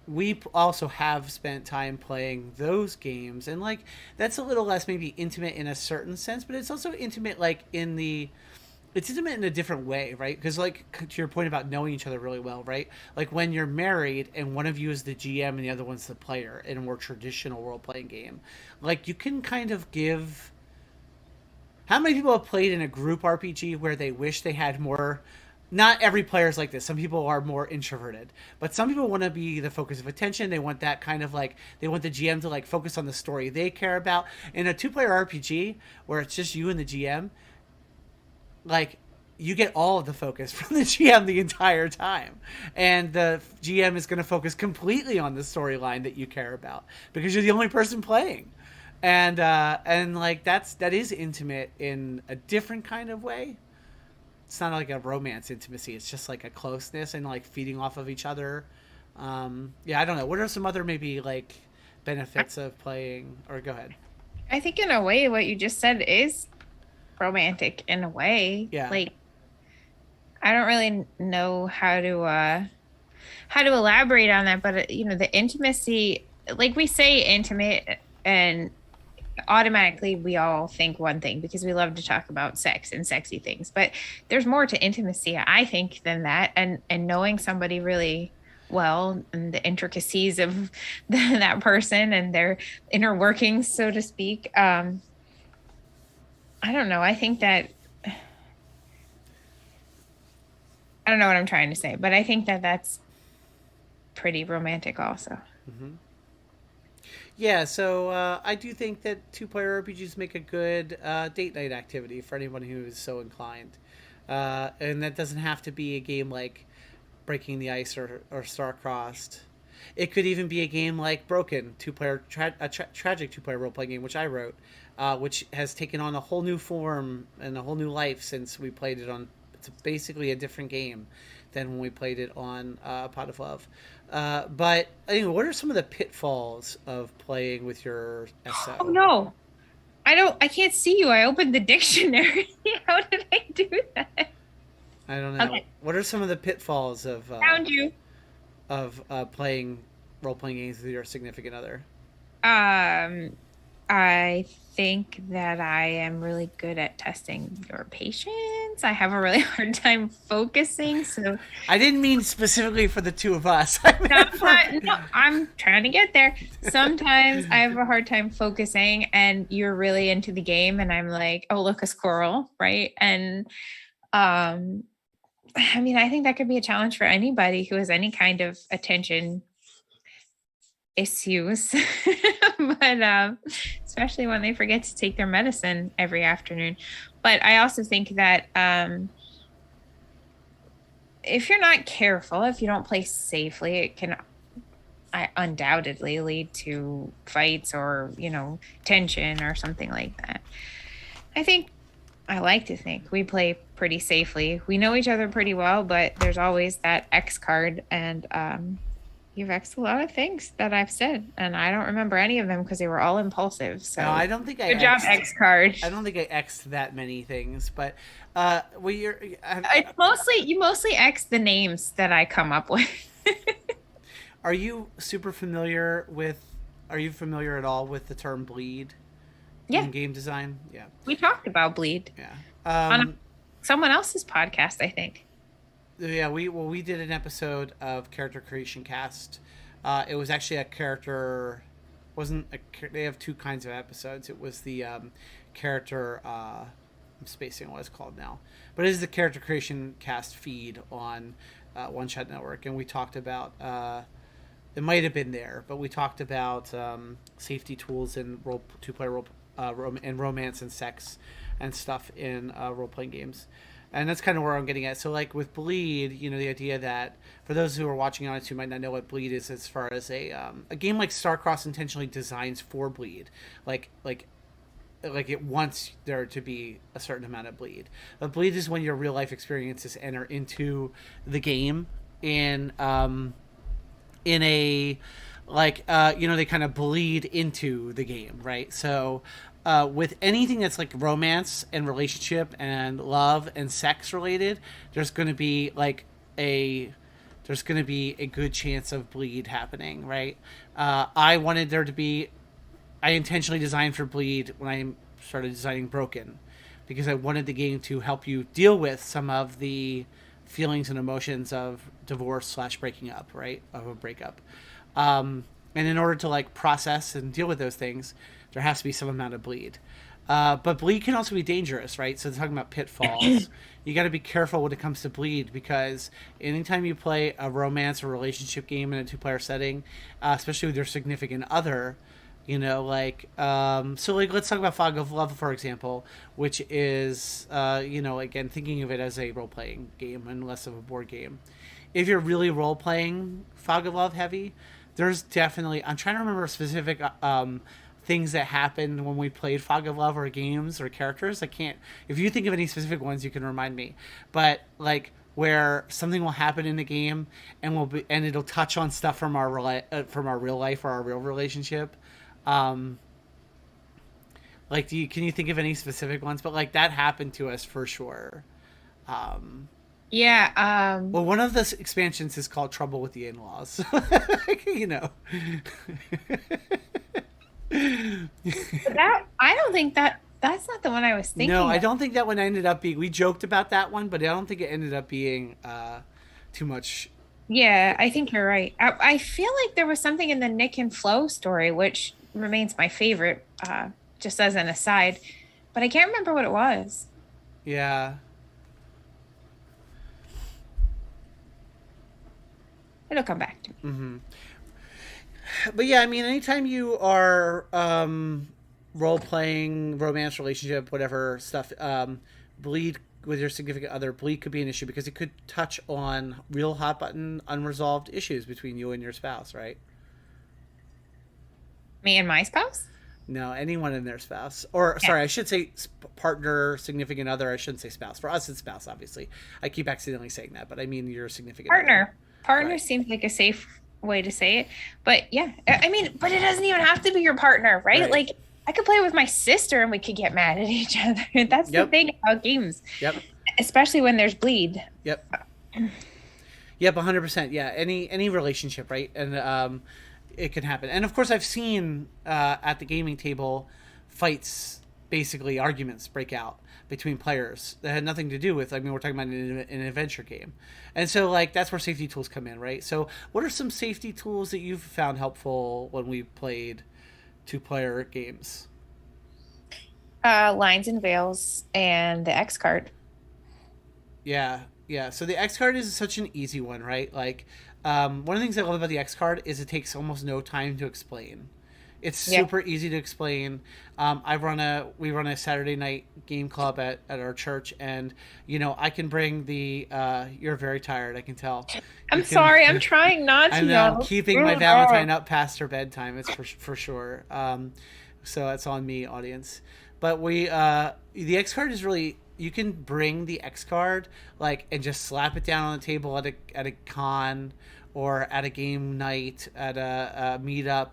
we also have spent time playing those games, and like that's a little less maybe intimate in a certain sense, but it's also intimate like it's intimate in a different way, right? Because, like, to your point about knowing each other really well, right? Like, when you're married and one of you is the GM and the other one's the player in a more traditional role playing game, like, you can kind of give. How many people have played in a group RPG where they wish they had more? Not every player is like this. Some people are more introverted, but some people want to be the focus of attention. They want that kind of like, they want the GM to like focus on the story they care about. In a two-player RPG where it's just you and the GM, like, you get all of the focus from the GM the entire time, and the GM is going to focus completely on the storyline that you care about because you're the only person playing, and like that is intimate in a different kind of way. It's not like a romance intimacy. It's just like a closeness and like feeding off of each other. Yeah, I don't know. What are some other maybe like benefits of playing? Or go ahead. I think in a way what you just said is romantic in a way. Yeah. Like I don't really know how to elaborate on that, but the intimacy, like we say intimate and automatically we all think one thing because we love to talk about sex and sexy things, but there's more to intimacy, I think, than that. And knowing somebody really well and the intricacies of that person and their inner workings, so to speak. I don't know. I think that I don't know what I'm trying to say, but I think that that's pretty romantic also. Mm-hmm. Yeah, so I do think that two-player RPGs make a good date night activity for anyone who is so inclined, and that doesn't have to be a game like Breaking the Ice or Star-Crossed. It could even be a game like Broken, tragic two-player role-playing game, which I wrote, which has taken on a whole new form and a whole new life since we played it on. It's basically a different game than when we played it on Pot of Love. But anyway, what are some of the pitfalls of playing with your SO? Oh no. I can't see you. I opened the dictionary. How did I do that? I don't know. Okay. What are some of the pitfalls Found you. of playing role playing games with your significant other? Um I think that I am really good at testing your patience. I have a really hard time focusing. So I didn't mean specifically for the two of us. I meant for. sometimes, no, I'm trying to get there. Sometimes I have a hard time focusing and you're really into the game and I'm like, oh, look, a squirrel, right? And um, I mean, I think that could be a challenge for anybody who has any kind of attention issues. But especially when they forget to take their medicine every afternoon. But I also think that if you're not careful, if you don't play safely, it can undoubtedly lead to fights or, tension or something like that. I like to think we play pretty safely. We know each other pretty well, but there's always that X card. And you've X'd a lot of things that I've said, and I don't remember any of them because they were all impulsive. So No, I don't think I. Good job, X card. I don't think I X'd that many things, but It's mostly you mostly X the names that I come up with. Are you super familiar with? Are you familiar at all with the term bleed Yeah, in game design? Yeah, we talked about bleed yeah. on someone else's podcast, I think. Yeah, we did an episode of Character Creation Cast. It was actually a character. Wasn't a, they have two kinds of episodes. It was the character. I'm spacing what it's called now, but it is the Character Creation Cast feed on One Shot Network, and we talked about. It might have been there, but we talked about safety tools in two-player role and romance and sex and stuff in role-playing games. And that's kind of where I'm getting at. So, like with bleed, the idea that for those who are watching on it who might not know what bleed is, as far as a game like Starcross intentionally designs for bleed, like it wants there to be a certain amount of bleed. But bleed is when your real life experiences enter into the game in a they kind of bleed into the game, right? So with anything that's like romance and relationship and love and sex related, there's going to be a good chance of bleed happening, right? I intentionally designed for bleed when I started designing Broken, because I wanted the game to help you deal with some of the feelings and emotions of divorce / breaking up, right? Of a breakup. And in order to process and deal with those things, there has to be some amount of bleed. But bleed can also be dangerous, right? So talking about pitfalls, you got to be careful when it comes to bleed, because anytime you play a romance or relationship game in a two-player setting, especially with your significant other, let's talk about Fog of Love, for example, which is, again, thinking of it as a role-playing game and less of a board game. If you're really role-playing Fog of Love heavy, there's definitely, I'm trying to remember specific things that happened when we played Fog of Love, or games or characters. I can't, if you think of any specific ones, you can remind me. But where something will happen in the game and it'll touch on stuff from our real life or our real relationship. Can you think of any specific ones? But that happened to us for sure. Yeah. Well, one of the expansions is called Trouble with the In-Laws. That I don't think that's not the one I was thinking. No, of. I don't think that one ended up being. We joked about that one, but I don't think it ended up being too much. Yeah, I think you're right. I feel like there was something in the Nick and Flo story, which remains my favorite, just as an aside, but I can't remember what it was. Yeah. It'll come back to me. Mm-hmm. But yeah, I mean, anytime you are role-playing, romance, relationship, whatever stuff, bleed with your significant other, bleed could be an issue because it could touch on real hot-button, unresolved issues between you and your spouse, right? Me and my spouse? No, anyone and their spouse. Or, sorry, I should say partner, significant other. I shouldn't say spouse. For us, it's spouse, obviously. I keep accidentally saying that, but I mean your significant Partner. other. Partner Right. seems like a safe way to say it. But yeah, I mean, but it doesn't even have to be your partner, right? Right. I could play with my sister and we could get mad at each other. That's the thing about games. Yep. Especially when there's bleed. Yep. Yep, 100%. Yeah, any relationship, right? And it can happen. And of course, I've seen at the gaming table fights, basically arguments break out between players that had nothing to do with. I mean, we're talking about an adventure game, and so like that's where safety tools come in, right? So, what are some safety tools that you've found helpful when we played two-player games? Lines and veils and the X card. Yeah, yeah. So the X card is such an easy one, right? Like, one of the things I love about the X card is it takes almost no time to explain. It's Yeah. super easy to explain. We run a Saturday night game club at our church, and I can bring the. You're very tired. I can tell. You I'm can. sorry. I'm trying not I to know. I'm yell. keeping my Valentine up past her bedtime. It's for sure. So that's on me, audience. But the X card is really, you can bring the X card like and just slap it down on the table at a con or at a game night at a meetup,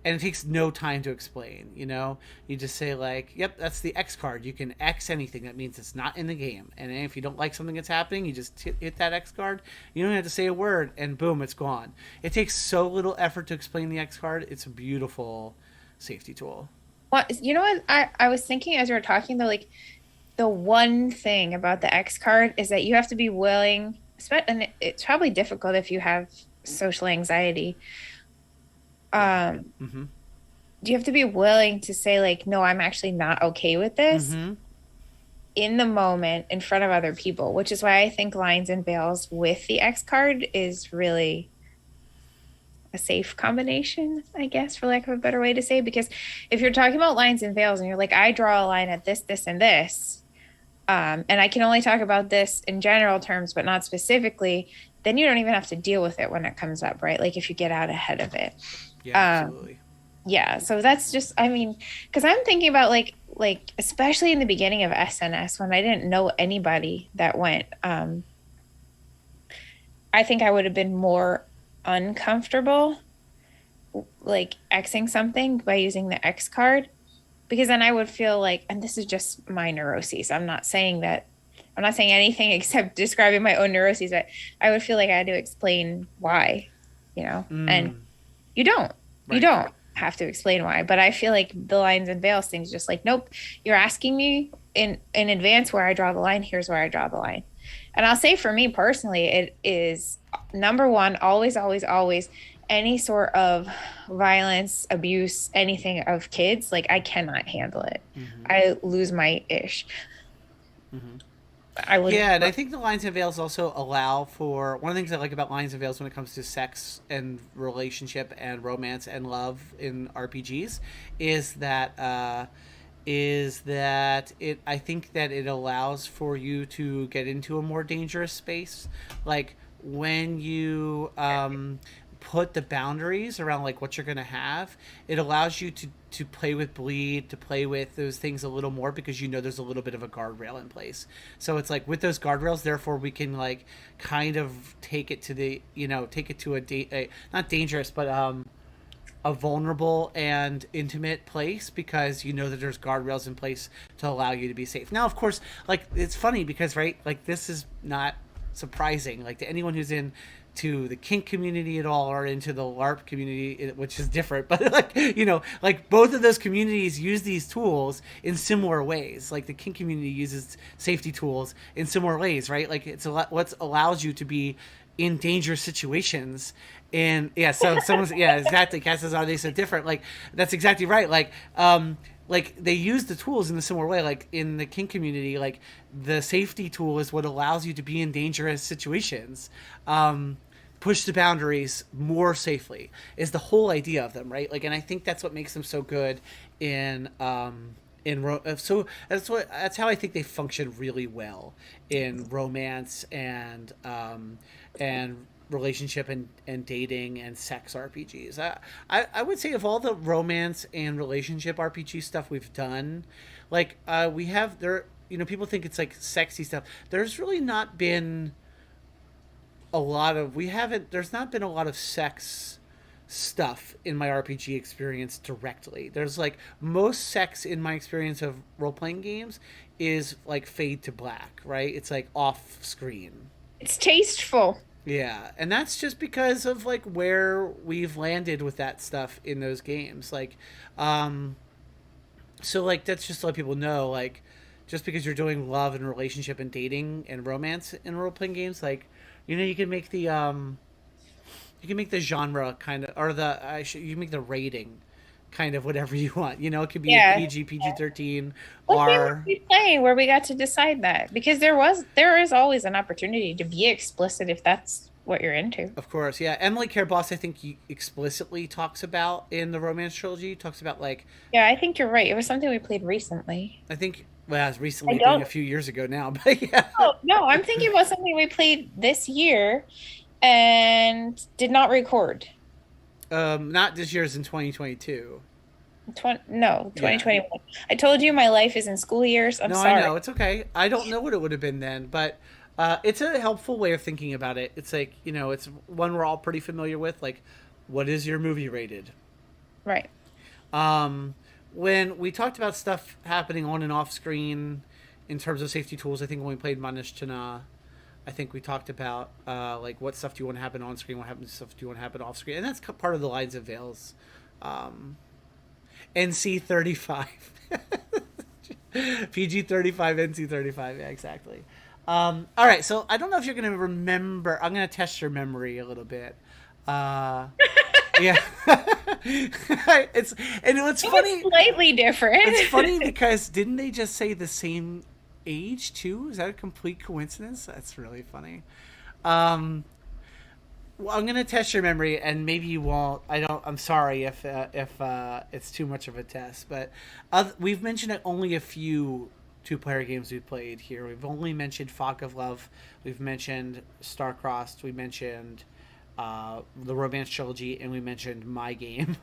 and it takes no time to explain. You just say like, "Yep, that's the X card." You can X anything. That means it's not in the game. And if you don't like something that's happening, you just hit that X card. You don't have to say a word, and boom, it's gone. It takes so little effort to explain the X card. It's a beautiful safety tool. What you know what I was thinking as you were talking though, like the one thing about the X card is that you have to be willing, and it's probably difficult if you have social anxiety. Mm-hmm. Do you have to be willing to say like, no, I'm actually not okay with this Mm-hmm. in the moment in front of other people, which is why I think lines and veils with the X card is really a safe combination, I guess, for lack of a better way to say. Because if you're talking about lines and veils and you're like, I draw a line at this, this, and this, and I can only talk about this in general terms, but not specifically, then you don't even have to deal with it when it comes up, right? Like if you get out ahead of it. Yeah, absolutely. Yeah. So that's just, I mean, because I'm thinking about like especially in the beginning of SNS when I didn't know anybody that went, I think I would have been more uncomfortable like Xing something by using the X card because then I would feel like, and this is just my neuroses. I'm not saying anything except describing my own neuroses, but I would feel like I had to explain why, and you don't, you Right. don't have to explain why, but I feel like the lines and veils things just like, nope, you're asking me in advance where I draw the line. Here's where I draw the line. And I'll say for me personally, it is number one, always, always, always any sort of violence, abuse, anything of kids. Like I cannot handle it. Mm-hmm. I lose my ish. Mm-hmm. I would. Yeah, and I think the lines and veils also allow for one of the things I like about lines and veils when it comes to sex and relationship and romance and love in RPGs is that it I think that it allows for you to get into a more dangerous space, like when you put the boundaries around like what you're going to have. It allows you to play with bleed, to play with those things a little more because there's a little bit of a guardrail in place. So it's like with those guardrails, therefore we can like kind of take it to a not dangerous but a vulnerable and intimate place because that there's guardrails in place to allow you to be safe. Now, of course, like it's funny because right, like this is not surprising, like to anyone who's in to the kink community at all or into the LARP community, which is different, but like both of those communities use these tools in similar ways. Like the kink community uses safety tools in similar ways, right? Like it's what allows you to be in dangerous situations. And yeah, so someone's yeah, exactly. Cass says, are they so different? Like that's exactly right. Like they use the tools in a similar way. Like in the kink community, like the safety tool is what allows you to be in dangerous situations. Push the boundaries more safely is the whole idea of them, right? Like, and I think that's what makes them so good so that's how I think they function really well in romance and relationship and dating and sex RPGs. I would say of all the romance and relationship RPG stuff we've done, like we have there, people think it's like sexy stuff. There's really not been there's not been a lot of sex stuff in my RPG experience directly. There's like most sex in my experience of role playing games is like fade to black, right? It's like off screen. It's tasteful. Yeah, and that's just because of like where we've landed with that stuff in those games. Um, so like that's just to let people know, like, just because you're doing love and relationship and dating and romance in role playing games, like, you can make you can make the genre kind of, or you can make the rating kind of whatever you want. It could be a Yeah. PG, PG 13, What game were R. we playing where we got to decide that? Because there is always an opportunity to be explicit if that's what you're into. Of course, yeah. Emily Karabos, I think he explicitly talks about in the romance trilogy. Talks about like, Yeah, I think you're right. It was something we played recently. I think, well, as I recently being a don't. few years ago now, but yeah. Oh, no, I'm thinking about something we played this year and did not record. Not this year's in 2022. No, Yeah. 2021. I told you my life is in school years. I'm No, I sorry. know it's okay. I don't know what it would have been then, but it's a helpful way of thinking about it. It's like it's one we're all pretty familiar with. Like, what is your movie rated? Right. Um, when we talked about stuff happening on and off screen in terms of safety tools, I think when we played Manishtina, I think we talked about like what stuff do you want to happen on screen, what stuff do you want to happen off screen, and that's part of the lines of Veils. Um, NC-35, PG-35, NC-35. Yeah, exactly. All right, so I don't know if you're gonna remember. I'm gonna test your memory a little bit. Uh, yeah, it's and it's It was funny. slightly It's funny different. because didn't they just say the same age too? Is that a complete coincidence? That's really funny. Um, well, I'm gonna test your memory, and maybe you won't. I don't. I'm sorry if it's too much of a test, but we've mentioned only a few two-player games we've played here. We've only mentioned Fog of Love. We've mentioned Starcrossed. We mentioned the Romance Trilogy, and we mentioned My Game.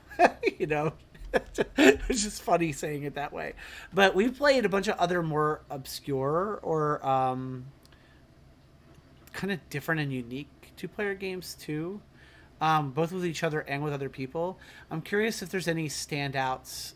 you know, it's just funny saying it that way. But we've played a bunch of other more obscure or kind of different and unique two-player games too, both with each other and with other people. I'm curious if there's any standouts.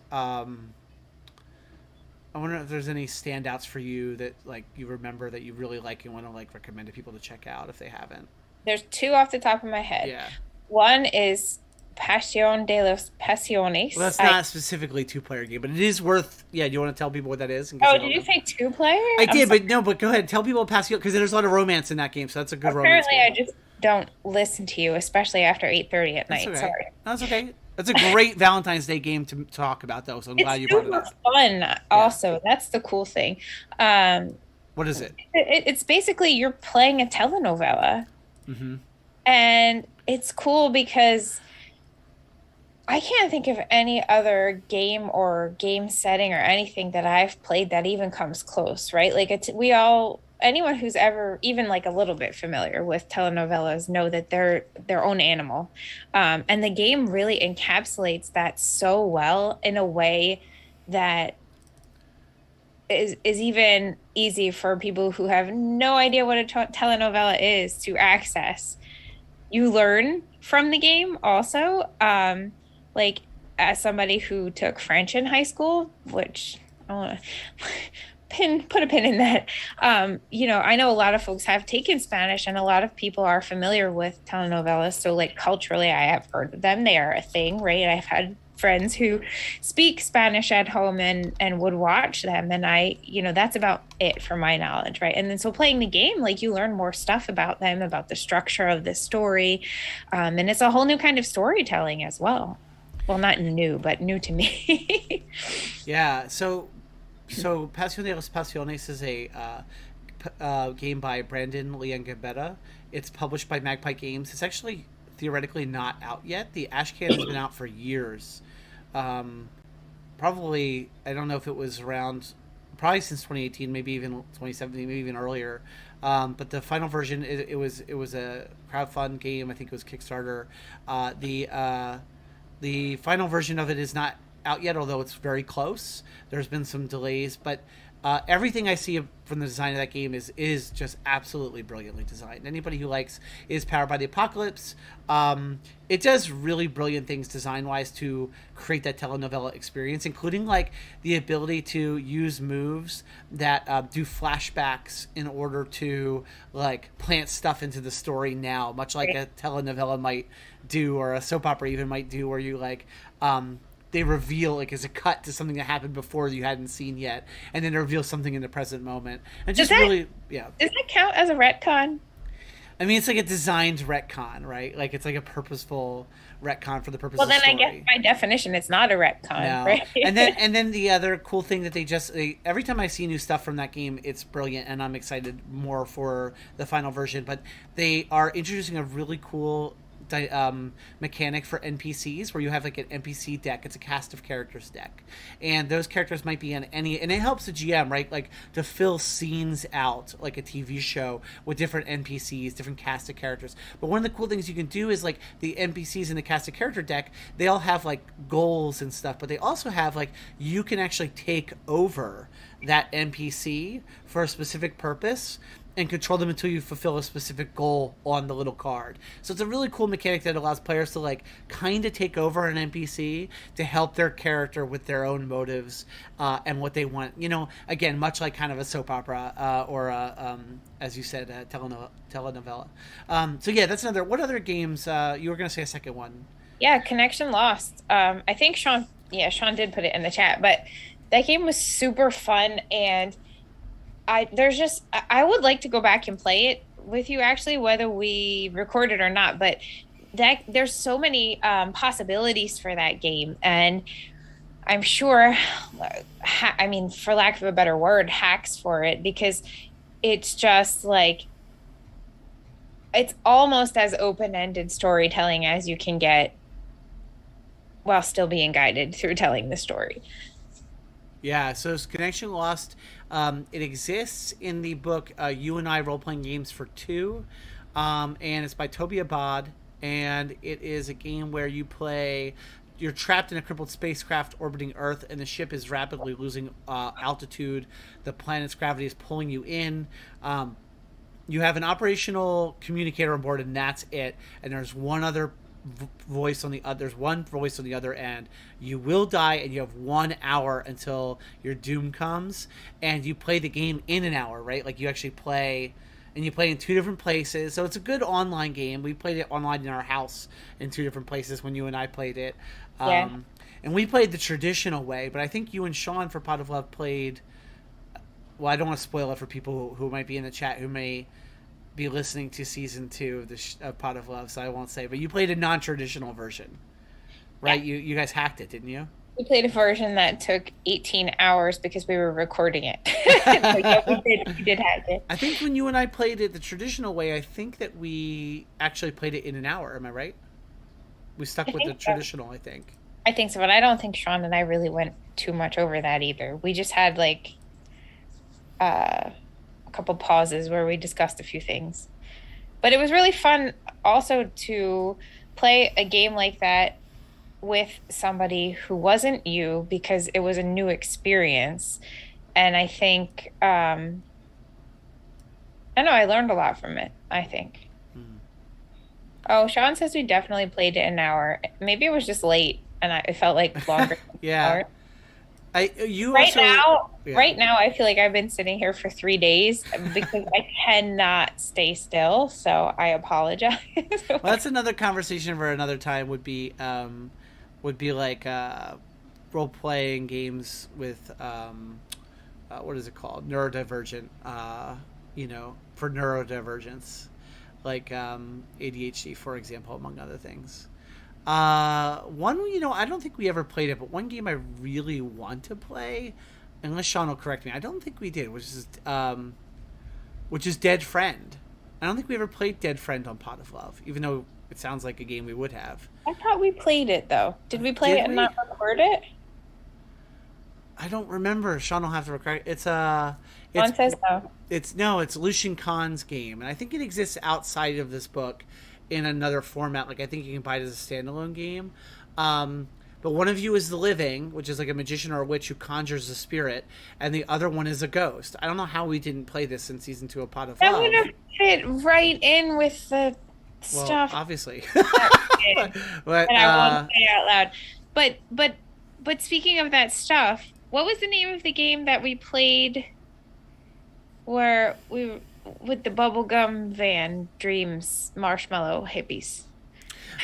I wonder if there's any standouts for you that like you remember that you really like and want to like recommend to people to check out if they haven't. There's two off the top of my head. Yeah. One is Pasión de los Well, Pasiones. that's not specifically a two-player game, but it is worth. Yeah, do you want to tell people what that is? In case Oh, they did don't you know. say two player? I I'm did, sorry. but no. But go ahead, tell people what Pascal because there's a lot of romance in that game, so that's a good romance Apparently, I game. just don't listen to you, especially after 8:30 at That's night. okay. Sorry. That's okay. That's a great Valentine's Day game to talk about, though. So I'm It's glad you brought it super up. fun. Yeah. Also, that's the cool thing. Um, What is it? it's basically you're playing a telenovela, Mm-hmm. and it's cool because I can't think of any other game or game setting or anything that I've played that even comes close, right? Like anyone who's ever even like a little bit familiar with telenovelas know that they're their own animal. And the game really encapsulates that so well in a way that is even easy for people who have no idea what a telenovela is to access. You learn from the game also. Like as somebody who took French in high school, which I want to put a pin in that. I know a lot of folks have taken Spanish, and a lot of people are familiar with telenovelas. So, like culturally, I have heard of them; they are a thing, right? I've had friends who speak Spanish at home and would watch them, and that's about it for my knowledge, right? And then so playing the game, like you learn more stuff about them, about the structure of the story, and it's a whole new kind of storytelling as well. Well, not new, but new to me. Yeah. So Pasión de los Pasiones is a game by Brandon Leangabetta. It's published by Magpie Games. It's actually theoretically not out yet. The Ashcan has been out for years. Um, Probably, I don't know if it was around, probably since 2018, maybe even 2017, maybe even earlier. But the final version, it was a crowdfund game. I think it was Kickstarter. The final version of it is not out yet, although it's very close. There's been some delays, but Everything I see from the design of that game is just absolutely brilliantly designed. Anybody who likes Is Powered by the Apocalypse, it does really brilliant things design wise to create that telenovela experience, including like the ability to use moves that do flashbacks in order to like plant stuff into the story now, much like a telenovela might do, or a soap opera even might do, where you like they reveal like as a cut to something that happened before you hadn't seen yet, and then it reveals something in the present moment, and just really, yeah. Does that count as a retcon? I mean, it's like a designed retcon, right? Like it's like a purposeful retcon for the purpose Well, of the then I story. guess by definition, it's not a retcon, No. right? And then the other cool thing that every time I see new stuff from that game, it's brilliant, and I'm excited more for the final version. But they are introducing a really cool mechanic for NPCs, where you have like an NPC deck. It's a cast of characters deck, and those characters might be in any, and it helps the GM, right, like to fill scenes out like a TV show with different NPCs, different cast of characters. But one of the cool things you can do is like the NPCs in the cast of character deck, they all have like goals and stuff, but they also have like you can actually take over that NPC for a specific purpose and control them until you fulfill a specific goal on the little card. So it's a really cool mechanic that allows players to like kind of take over an NPC to help their character with their own motives and what they want. You know, again, much like kind of a soap opera or as you said, a telenovela. So yeah, that's another. What other games? You were going to say a second one. Yeah, Connection Lost. I think Sean did put it in the chat, but that game was super fun, and I would like to go back and play it with you actually, whether we record it or not. But that there's so many possibilities for that game, and I'm sure, I mean, for lack of a better word, hacks for it, because it's just like it's almost as open-ended storytelling as you can get while still being guided through telling the story. Yeah, so it's Connection Lost. It exists in the book You and I Role Playing Games for Two, and it's by Toby Abad, and it is a game where you're trapped in a crippled spacecraft orbiting Earth, and the ship is rapidly losing altitude. The planet's gravity is pulling you in. You have an operational communicator on board, and that's it. And there's one voice on the other end. You will die, and you have 1 hour until your doom comes, and you play the game in an hour, right? Like you actually play, and you play in two different places. So it's a good online game. We played it online in our house in two different places when you and I played it. Yeah. And we played the traditional way, but I think you and Sean for Pot of Love played, well, I don't want to spoil it for people who might be in the chat who may be listening to season 2 of Pot of Love, so I won't say. But you played a non-traditional version, right? Yeah. You guys hacked it, didn't you? We played a version that took 18 hours because we were recording it. So, yeah, we did hack it. I think when you and I played it the traditional way, I think that we actually played it in an hour. Am I right? We stuck with the traditional, I think. I think so, but I don't think Sean and I really went too much over that either. We just had like a couple pauses where we discussed a few things. But it was really fun also to play a game like that with somebody who wasn't you, because it was a new experience. And I think I know I learned a lot from it, I think. Oh, Sean says we definitely played it an hour. Maybe it was just late and it felt like longer. Yeah. Right now, I feel like I've been sitting here for 3 days because I cannot stay still. So I apologize. Well, that's another conversation for another time. Would be like role playing games with what is it called? Neurodivergent. For neurodivergence, like ADHD, for example, among other things. One, I don't think we ever played it, but one game I really want to play, unless Sean will correct me, I don't think we did, which is Dead Friend. I don't think we ever played Dead Friend on Pot of Love, even though it sounds like a game we would have. I thought we played it though. Did we play it and not record it? I don't remember. Sean will have to record it. Sean says no. It's Lucian Khan's game, and I think it exists outside of this book in another format. Like I think you can buy it as a standalone game. But one of you is the living, which is like a magician or a witch who conjures a spirit, and the other one is a ghost. I don't know how we didn't play this in season 2 of Pot of That would Love. have fit right in with the Well, stuff obviously. that we did, but and I won't say it out loud. But speaking of that stuff, what was the name of the game that we played where we with the bubblegum van dreams marshmallow hippies?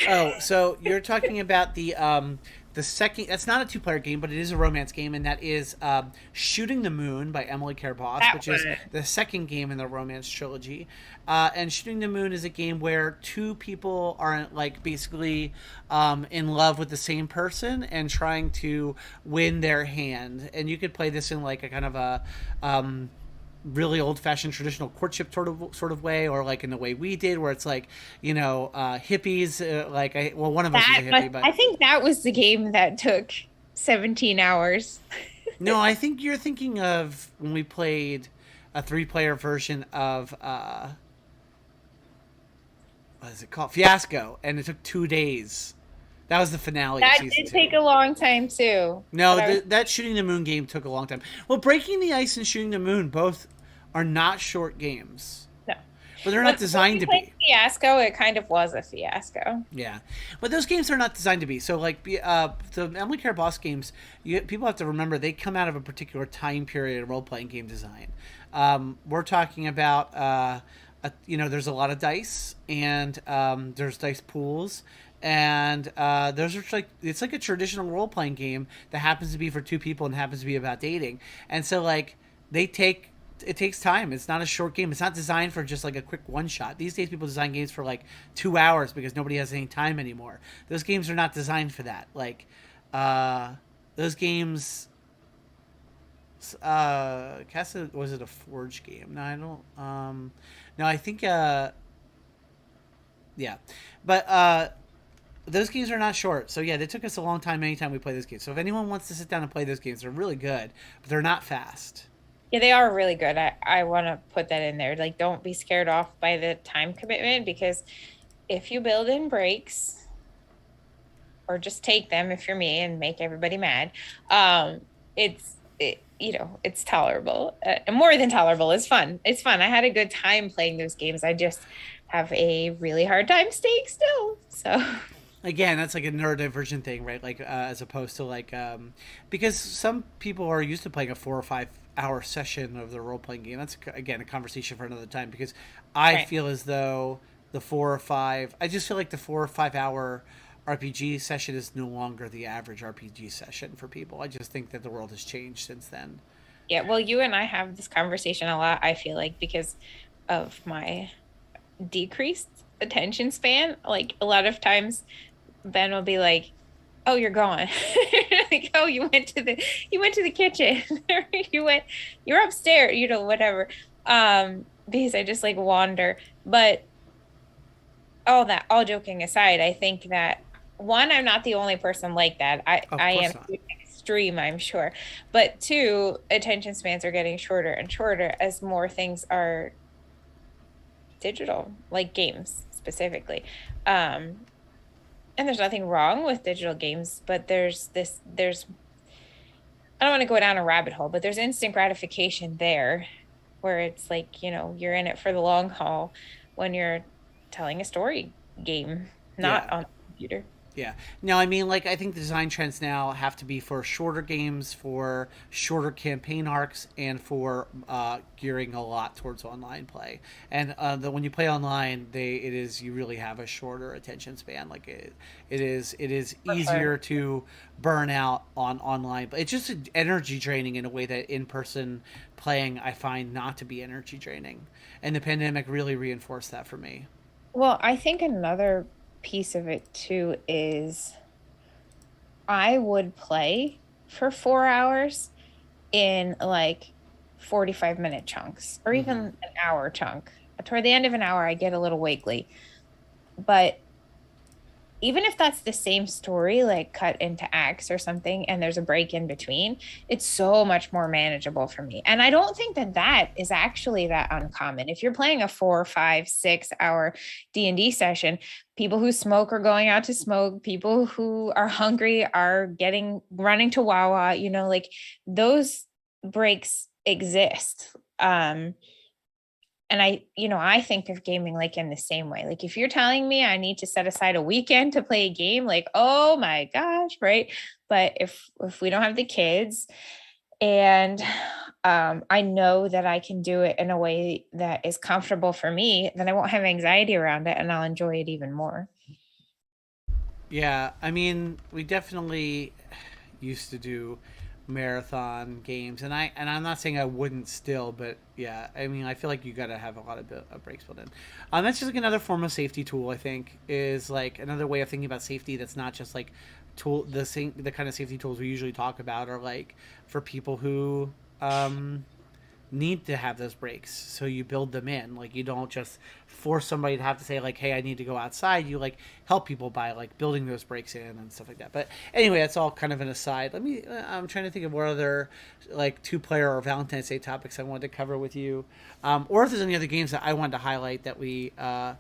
Oh, so you're talking about the second. That's not a two-player game, but it is a romance game, and that is Shooting the Moon by Emily Karabos, That which was is the second game in the romance trilogy. And Shooting the Moon is a game where two people are like basically in love with the same person and trying to win their hand. And you could play this in like a kind of a really old-fashioned traditional courtship sort of way, or like in the way we did, where it's like, hippies, one of us is a hippie, but I think that was the game that took 17 hours. no, I think you're thinking of when we played a three-player version of what is it called, Fiasco, and it took 2 days. That was the finale of That season did 2. take a long time too. No, But I was, that Shooting the Moon game took a long time. Well, Breaking the Ice and Shooting the Moon both are not short games, no. but they're not designed to be. Fiasco, it kind of was a fiasco. Yeah, but those games are not designed to be. So, like, the Emily Care Boss games, people have to remember they come out of a particular time period of role playing game design. We're talking about, there's a lot of dice, and there's dice pools, and those are like, it's like a traditional role playing game that happens to be for two people and happens to be about dating, and so like it takes time. It's not a short game. It's not designed for just like a quick one shot. These days, people design games for like 2 hours because nobody has any time anymore. Those games are not designed for that. Like, those games. Casa, was it a Forge game? No, I don't. No, I think. Yeah, but those games are not short. So yeah, they took us a long time. Anytime we play those games. So if anyone wants to sit down and play those games, they're really good, but they're not fast. Yeah, they are really good. I want to put that in there. Like, don't be scared off by the time commitment, because if you build in breaks or just take them if you're me and make everybody mad, it's tolerable. More than tolerable. It's fun. It's fun. I had a good time playing those games. I just have a really hard time staying still. So Again, that's like a neurodivergent thing, right? Like, as opposed to like, because some people are used to playing a 4 or 5 hour session of the role playing game. That's again a conversation for another time. Because I right. feel as though I just feel like the 4 or 5 hour RPG session is no longer the average RPG session for people. I just think that the world has changed since then. Yeah, well, you and I have this conversation a lot, I feel like, because of my decreased attention span. Like, a lot of times Ben will be like, "Oh, you're gone." Like, "Oh, you went to the kitchen." Or you're upstairs, whatever. Because I just like wander. But all joking aside, I think that one, I'm not the only person like that. Of I course am not. extreme, I'm sure. But two, attention spans are getting shorter and shorter as more things are digital, like games specifically. And there's nothing wrong with digital games, but there's I don't want to go down a rabbit hole, but there's instant gratification there where it's like, you're in it for the long haul when you're telling a story game, not Yeah. on the computer. Yeah. No, I mean, like, I think the design trends now have to be for shorter games, for shorter campaign arcs, and for gearing a lot towards online play. And when you play online, you really have a shorter attention span. Like, it is For sure. easier to burn out on online, but it's just energy draining in a way that in person playing I find not to be energy draining. And the pandemic really reinforced that for me. Well, I think another piece of it too is I would play for 4 hours in like 45-minute chunks or even Hmm. an hour chunk. Toward the end of an hour, I get a little wakely. But even if that's the same story, like cut into acts or something, and there's a break in between, it's so much more manageable for me. And I don't think that that is actually that uncommon. If you're playing a 4, 5, 6 hour D&D session, people who smoke are going out to smoke, people who are hungry are running to Wawa, like those breaks exist. And I think of gaming like in the same way. Like if you're telling me I need to set aside a weekend to play a game, like, oh my gosh, right? But if we don't have the kids and I know that I can do it in a way that is comfortable for me, then I won't have anxiety around it and I'll enjoy it even more. Yeah, I mean, we definitely used to do marathon games, and I'm not saying I wouldn't still, but yeah, I mean, I feel like you got to have a lot of breaks built in. That's just like another form of safety tool. I think is like another way of thinking about safety that's not just like the kind of safety tools we usually talk about are like for people who need to have those breaks, so you build them in. Like you don't just force somebody to have to say like, hey, I need to go outside. You like help people by like building those breaks in and stuff like that. But anyway, that's all kind of an aside. I'm trying to think of what other like 2-player or Valentine's Day topics I wanted to cover with you, or if there's any other games that I wanted to highlight that we I'm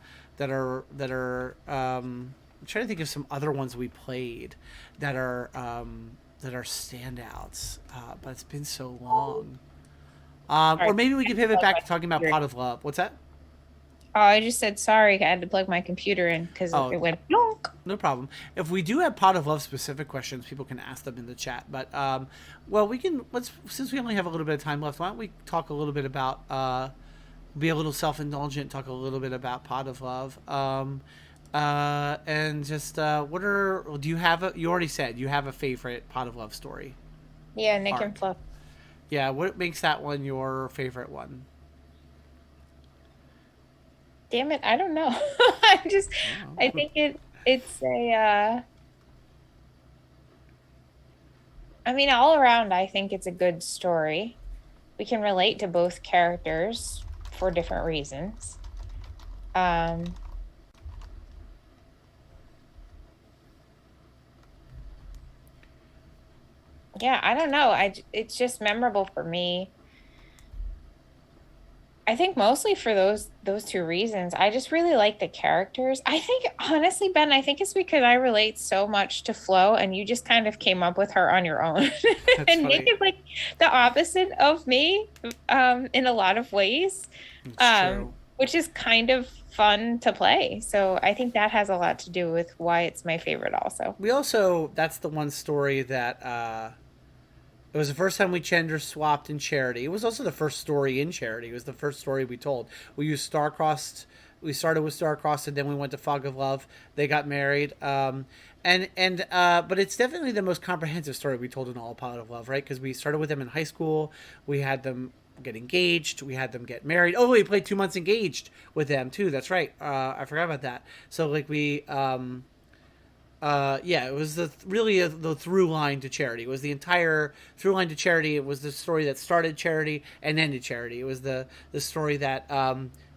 trying to think of some other ones we played that are standouts, but it's been so long. Or Sorry. maybe we could pivot back to talking about Pot of Love. What's that? Oh, I just said sorry. I had to plug my computer in because Oh, it went blonk. no problem. If we do have Pot of Love specific questions, people can ask them in the chat. But well, we can since we only have a little bit of time left. Why don't we talk a little bit about be a little self indulgent, talk a little bit about Pot of Love, and just do you have you already said you have a favorite Pot of Love story Yeah, Nick and arc? Fluff. Yeah, what makes that one your favorite one? Damn it, I don't know. I Oh. think it's a I mean, all around I think it's a good story. We can relate to both characters for different reasons. Um yeah, I don't know. It's just memorable for me. I think mostly for those two reasons. I just really like the characters. I think honestly, Ben, I think it's because I relate so much to Flo and you just kind of came up with her on your own. That's And Nick funny. is like the opposite of me, in a lot of ways. It's true. Which is kind of fun to play. So I think that has a lot to do with why it's my favorite also. We also that's the one story that it was the first time we gender swapped in Charity. It was also the first story in Charity. It was the first story we told. We used Starcrossed. We started with Starcrossed, and then we went to Fog of Love. They got married, but it's definitely the most comprehensive story we told in all of Pot of Love, right? Because we started with them in high school. We had them get engaged. We had them get married. Oh, we played 2 months engaged with them too. That's right. I forgot about that. So like yeah, it was the through line to Charity. It was the entire through line to Charity. It was the story that started Charity and ended Charity. It was the story that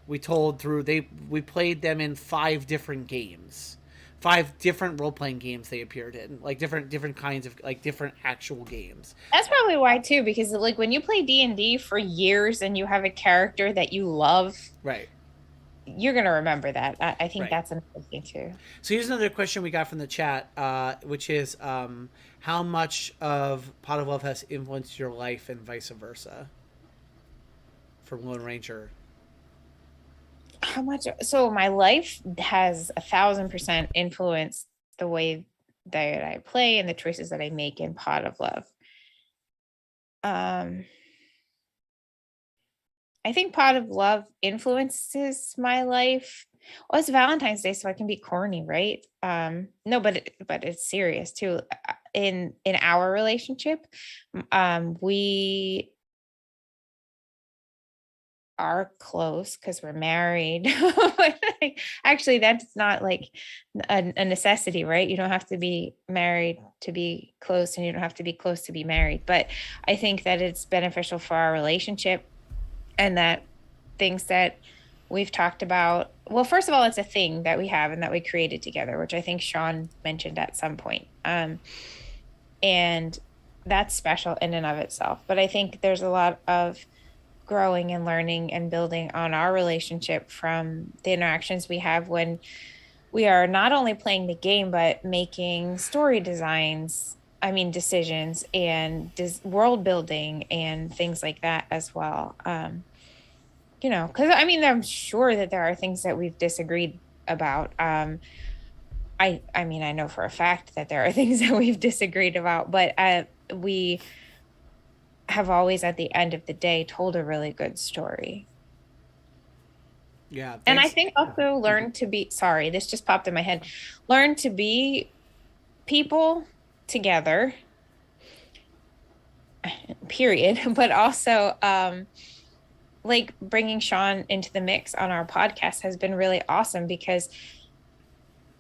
we told through. We played them in 5 different games, 5 different role playing games they appeared in, like different kinds of like different actual games. That's probably why too, because like when you play D&D for years and you have a character that you love, Right. you're gonna remember that. I think Right. that's another thing too. So here's another question we got from the chat, which is how much of Pot of Love has influenced your life and vice versa? From Lone Ranger. How much? So my life has 1,000% influenced the way that I play and the choices that I make in Pot of Love. Um, I think Pot of Love influences my life. Well, it's Valentine's Day, so I can be corny, right? No, but it's serious too. In our relationship, we are close because we're married. But, like, actually, that's not like a necessity, right? You don't have to be married to be close, and you don't have to be close to be married. But I think that it's beneficial for our relationship, and that things that we've talked about well, first of all, it's a thing that we have and that we created together, which I think Sean mentioned at some point. And that's special in and of itself. But I think there's a lot of growing and learning and building on our relationship from the interactions we have when we are not only playing the game, but making story designs, I mean, decisions and world building and things like that as well. Because I mean, I'm sure that there are things that we've disagreed about. I mean, I know for a fact that there are things that we've disagreed about, but we have always, at the end of the day, told a really good story. Yeah, And I thanks. think also learn to be, sorry, this just popped in my head. Learn to be people together, period. But also, like bringing Sean into the mix on our podcast has been really awesome because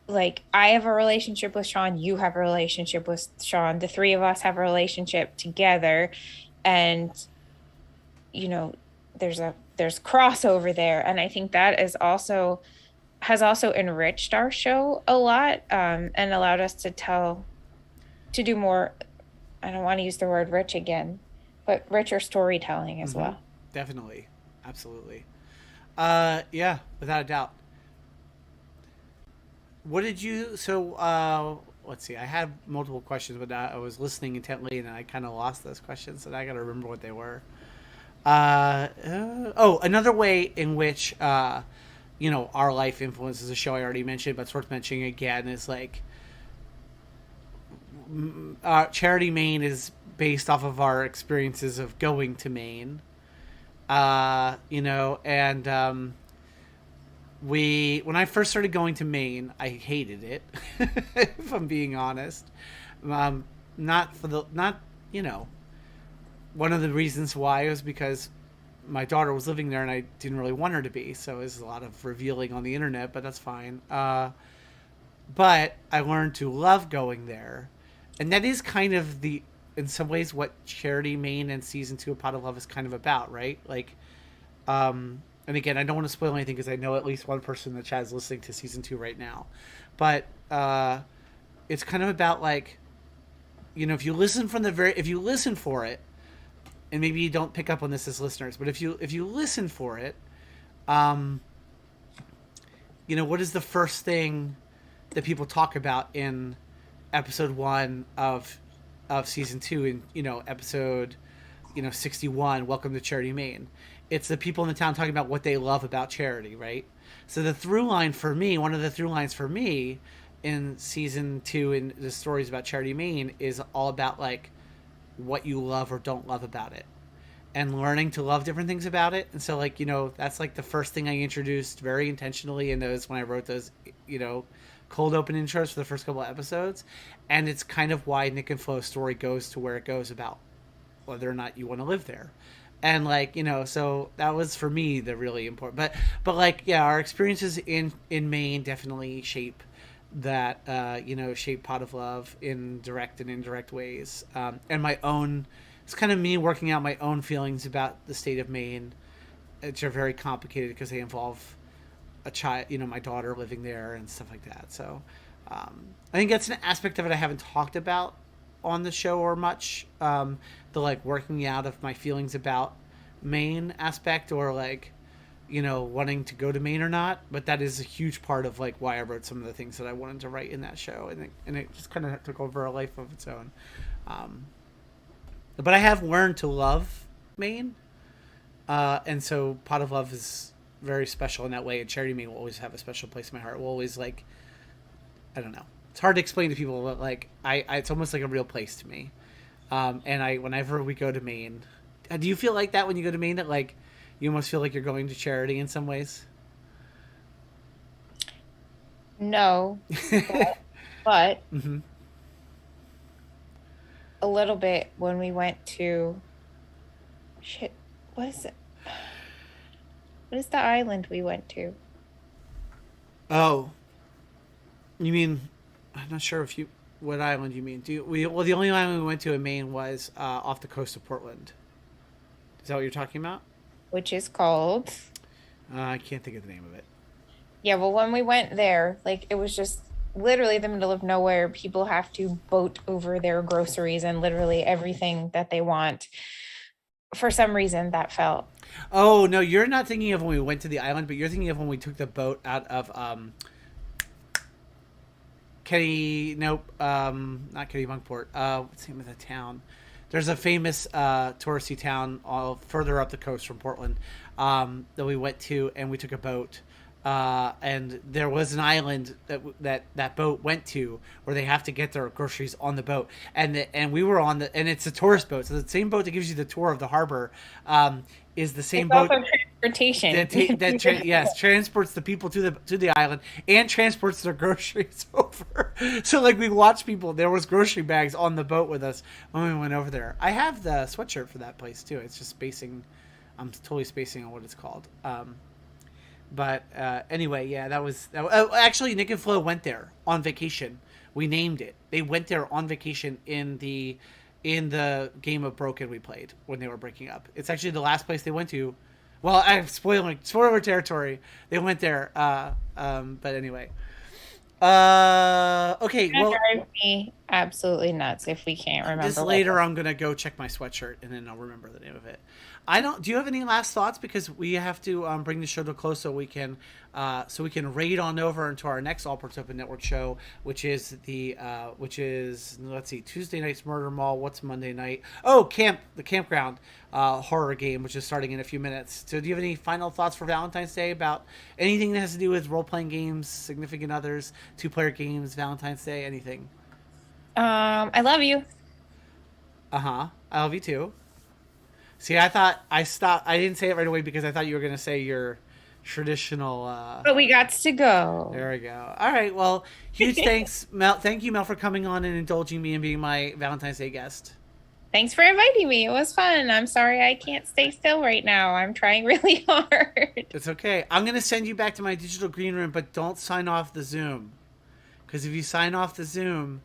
like I have a relationship with Sean, you have a relationship with Sean, the three of us have a relationship together, and you know, there's crossover there, and I think that is also has also enriched our show a lot, and allowed us to do more. I don't want to use the word rich again, but richer storytelling as Mm-hmm. well. Definitely, absolutely. Yeah, without a doubt. What did you? So, let's see. I had multiple questions, but I was listening intently, and I kind of lost those questions, and I got to remember what they were. Oh, another way in which our life influences the show I already mentioned, but it's worth mentioning again is like Charity Maine is based off of our experiences of going to Maine. And we when I first started going to Maine, I hated it. If I'm being honest, um, not for the not you know one of the reasons why was because my daughter was living there and I didn't really want her to be. So there's a lot of revealing on the internet, but that's fine. But I learned to love going there, and that is kind of in some ways what Charity Maine and season 2 of Pot of Love is kind of about, right? Like, and again, I don't want to spoil anything because I know at least one person in the chat is listening to season 2 right now, but it's kind of about like, if you listen if you listen for it, and maybe you don't pick up on this as listeners, but if you listen for it, um, what is the first thing that people talk about in episode 1 of season 2 and episode 61, Welcome to Charity Maine? It's the people in the town talking about what they love about charity, right? So the through line for me, one of the through lines for me in season 2 and the stories about Charity Maine is all about like what you love or don't love about it, and learning to love different things about it. And so like that's like the first thing I introduced very intentionally in those when I wrote those cold open intros for the first couple of episodes. And it's kind of why Nick and Flo's story goes to where it goes about whether or not you want to live there. And like so that was for me the really important, but like yeah, our experiences in Maine definitely shape that shape Pot of Love in direct and indirect ways. And my own, it's kind of me working out my own feelings about the state of Maine, which are very complicated because they involve a child, my daughter living there and stuff like that. So I think that's an aspect of it I haven't talked about on the show or much. The like working out of my feelings about Maine aspect, or like wanting to go to Maine or not, but that is a huge part of like why I wrote some of the things that I wanted to write in that show, and it just kind of took over a life of its own. But I have learned to love Maine, and so Pot of Love is very special in that way, and Charity Maine will always have a special place in my heart. Will always like, I don't know, it's hard to explain to people, but like it's almost like a real place to me. And whenever we go to Maine, do you feel like that when you go to Maine, that like you almost feel like you're going to charity in some ways? No, but Mm-hmm. a little bit when we went to shit. What is it? What is the island we went to? Oh, you mean, I'm not sure if you what island you mean. Well, the only island we went to in Maine was off the coast of Portland. Is that what you're talking about? Which is called I can't think of the name of it. Yeah, well, when we went there, like it was just literally the middle of nowhere. People have to boat over their groceries and literally everything that they want. For some reason, that felt. Oh no, you're not thinking of when we went to the island, but you're thinking of when we took the boat out of Kenny. Nope, not Kenny Bunkport. What's the name of the town? There's a famous touristy town all further up the coast from Portland that we went to, and we took a boat. And there was an island that boat went to where they have to get their groceries on the boat, and we were on and it's a tourist boat, so the same boat that gives you the tour of the harbor is the same It's boat also transportation. yes, transports the people to the island and transports their groceries over. So like we watched people. There was grocery bags on the boat with us when we went over there. I have the sweatshirt for that place too. It's just spacing. I'm totally spacing on what it's called. But anyway, yeah, actually Nick and Flo went there on vacation. We named it. They went there on vacation in the game of Broken we played when they were breaking up. It's actually the last place they went to. Well, I'm spoiler territory. They went there. But anyway. Okay. Well, Drive me absolutely nuts if we can't remember. just later, I'm gonna go check my sweatshirt and then I'll remember the name of it. I don't. Do you have any last thoughts? Because we have to bring the show to a close so we can raid on over into our next All Ports Open Network show, which is let's see, Tuesday night's Murder Mall. What's Monday night? Oh, the campground horror game, which is starting in a few minutes. So, do you have any final thoughts for Valentine's Day about anything that has to do with role playing games, significant others, 2-player games, Valentine's Day, anything? I love you. I love you too. See, I thought I stopped. I didn't say it right away because I thought you were going to say your traditional. But we got to go. There we go. All right. Well, huge thanks, Mel. Thank you, Mel, for coming on and indulging me and being my Valentine's Day guest. Thanks for inviting me. It was fun. I'm sorry I can't stay still right now. I'm trying really hard. It's okay. I'm going to send you back to my digital green room, but don't sign off the Zoom. Because if you sign off the Zoom,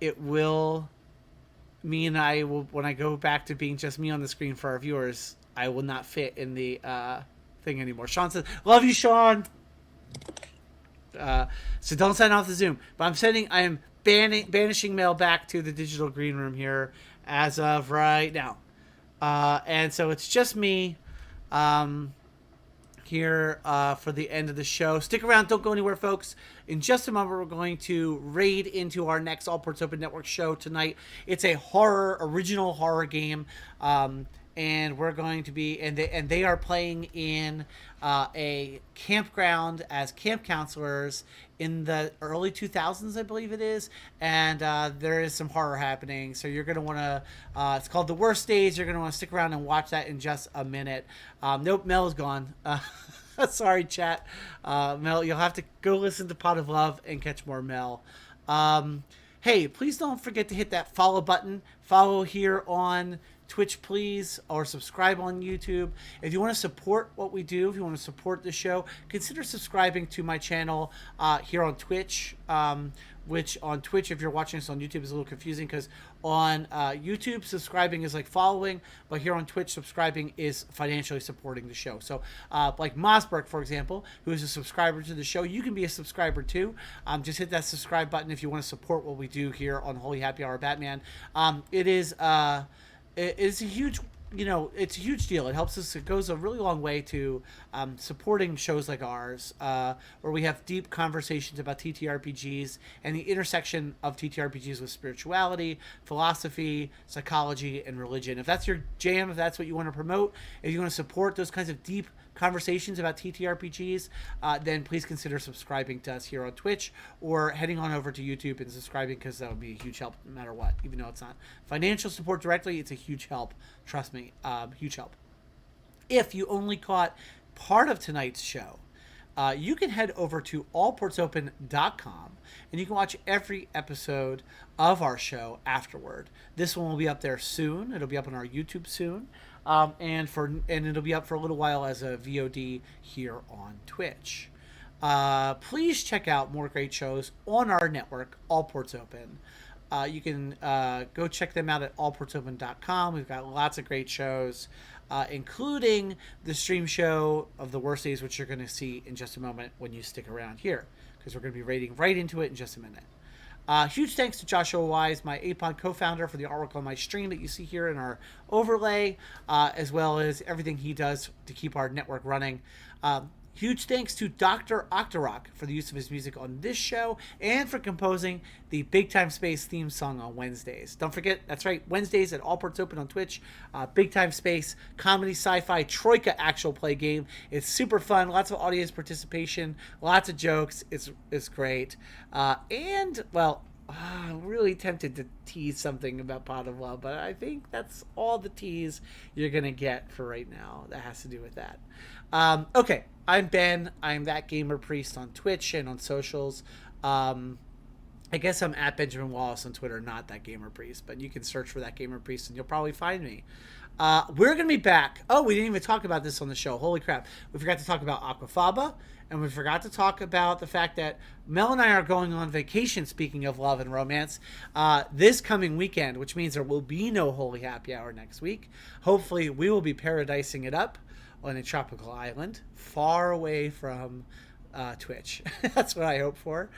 it will. Me and I will, when I go back to being just me on the screen for our viewers, I will not fit in the thing anymore. Sean says, "Love you, Sean." So don't sign off the Zoom. But I am banishing Mel back to the digital green room here as of right now, and so it's just me here for the end of the show. Stick around, don't go anywhere, folks. In just a moment, we're going to raid into our next All Ports Open Network show tonight. It's a original horror game, and we're going to be, and they are playing in a campground as camp counselors in the early 2000s, I believe it is, and there is some horror happening, so you're going to want to, it's called The Worst Days. You're going to want to stick around and watch that in just a minute. Nope, Mel is gone. Sorry, chat. Mel, you'll have to go listen to Pot of Love and catch more Mel. Hey, please don't forget to hit that follow button. Follow here on Twitch, please, or subscribe on YouTube. If you want to support what we do, if you want to support the show, consider subscribing to my channel here on Twitch. Which on Twitch, if you're watching this on YouTube, is a little confusing because on YouTube, subscribing is like following, but here on Twitch, subscribing is financially supporting the show. So, like Mossberg, for example, who is a subscriber to the show, you can be a subscriber too. Just hit that subscribe button if you want to support what we do here on Holy Happy Hour Batman. It is a huge, it's a huge deal. It helps us. It goes a really long way to supporting shows like ours, where we have deep conversations about TTRPGs and the intersection of TTRPGs with spirituality, philosophy, psychology, and religion. If that's your jam, if that's what you want to promote, if you want to support those kinds of deep conversations about TTRPGs, then please consider subscribing to us here on Twitch or heading on over to YouTube and subscribing, because that would be a huge help no matter what. Even though it's not financial support directly, it's a huge help. Trust me, huge help. If you only caught part of tonight's show, you can head over to allportsopen.com and you can watch every episode of our show afterward. This one will be up there soon. It'll be up on our YouTube soon. And it'll be up for a little while as a VOD here on Twitch. Please check out more great shows on our network, All Ports Open. You can go check them out at allportsopen.com. We've got lots of great shows, including the stream show of the worst days, which you're going to see in just a moment when you stick around here, because we're going to be raiding right into it in just a minute. Huge thanks to Joshua Wise, my APON co-founder, for the artwork on my stream that you see here in our overlay, as well as everything he does to keep our network running. Huge thanks to Dr. Octorok for the use of his music on this show and for composing the Big Time Space theme song on Wednesdays. Don't forget, that's right, Wednesdays at All Ports Open on Twitch. Big Time Space, comedy, sci-fi, troika actual play game. It's super fun, lots of audience participation, lots of jokes. It's great. I'm really tempted to tease something about Pot of Love, but I think that's all the tease you're going to get for right now that has to do with that. Okay, I'm Ben. I'm That Gamer Priest on Twitch and on socials. I guess I'm at Benjamin Wallace on Twitter, not That Gamer Priest, but you can search for That Gamer Priest and you'll probably find me. We're going to be back. Oh, we didn't even talk about this on the show. Holy crap. We forgot to talk about Aquafaba, and we forgot to talk about the fact that Mel and I are going on vacation, speaking of love and romance, this coming weekend, which means there will be no Holy Happy Hour next week. Hopefully, we will be paradising it up on a tropical island, far away from Twitch. That's what I hope for.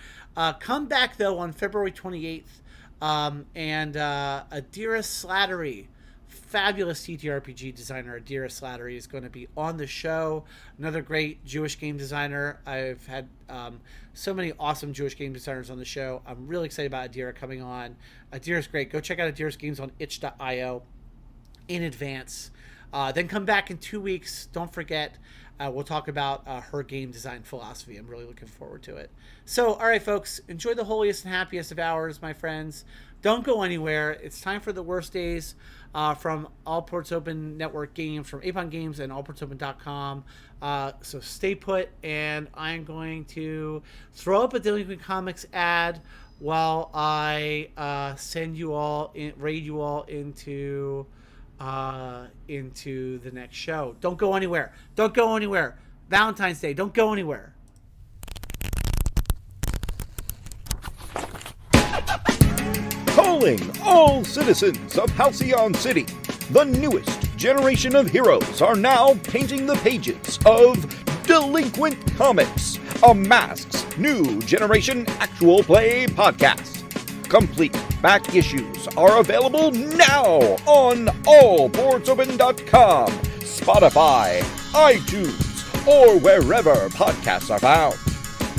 Come back, though, on February 28th, and Adira Slattery, fabulous Ttrpg designer Adira Slattery, is going to be on the show. Another great Jewish game designer. I've had so many awesome Jewish game designers on the show. I'm really excited about Adira coming on. Adira's great. Go check out Adira's games on itch.io in advance. Then come back in 2 weeks. Don't forget, we'll talk about her game design philosophy. I'm really looking forward to it. So, all right, folks, enjoy the holiest and happiest of hours, my friends. Don't go anywhere. It's time for the worst days from All Ports Open Network Games, from Apon Games and allportsopen.com. So stay put, and I'm going to throw up a Delinquent Comics ad while I raid you all into the next show. Don't go anywhere. Don't go anywhere. Valentine's Day. Don't go anywhere. Calling all citizens of Halcyon City. The newest generation of heroes are now painting the pages of Delinquent Comics, a Masks new generation actual play podcast. Complete back issues are available now on allportsopen.com, Spotify, iTunes, or wherever podcasts are found.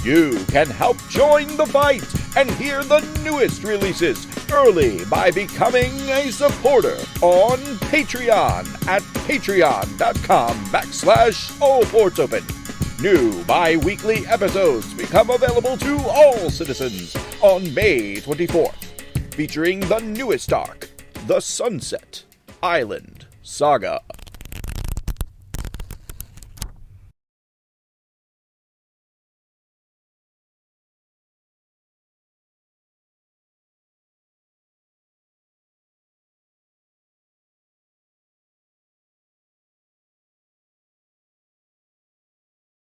You can help join the fight and hear the newest releases early by becoming a supporter on Patreon at patreon.com/allportsopen. New bi-weekly episodes become available to all citizens on May 24th, featuring the newest arc, the Sunset Island Saga.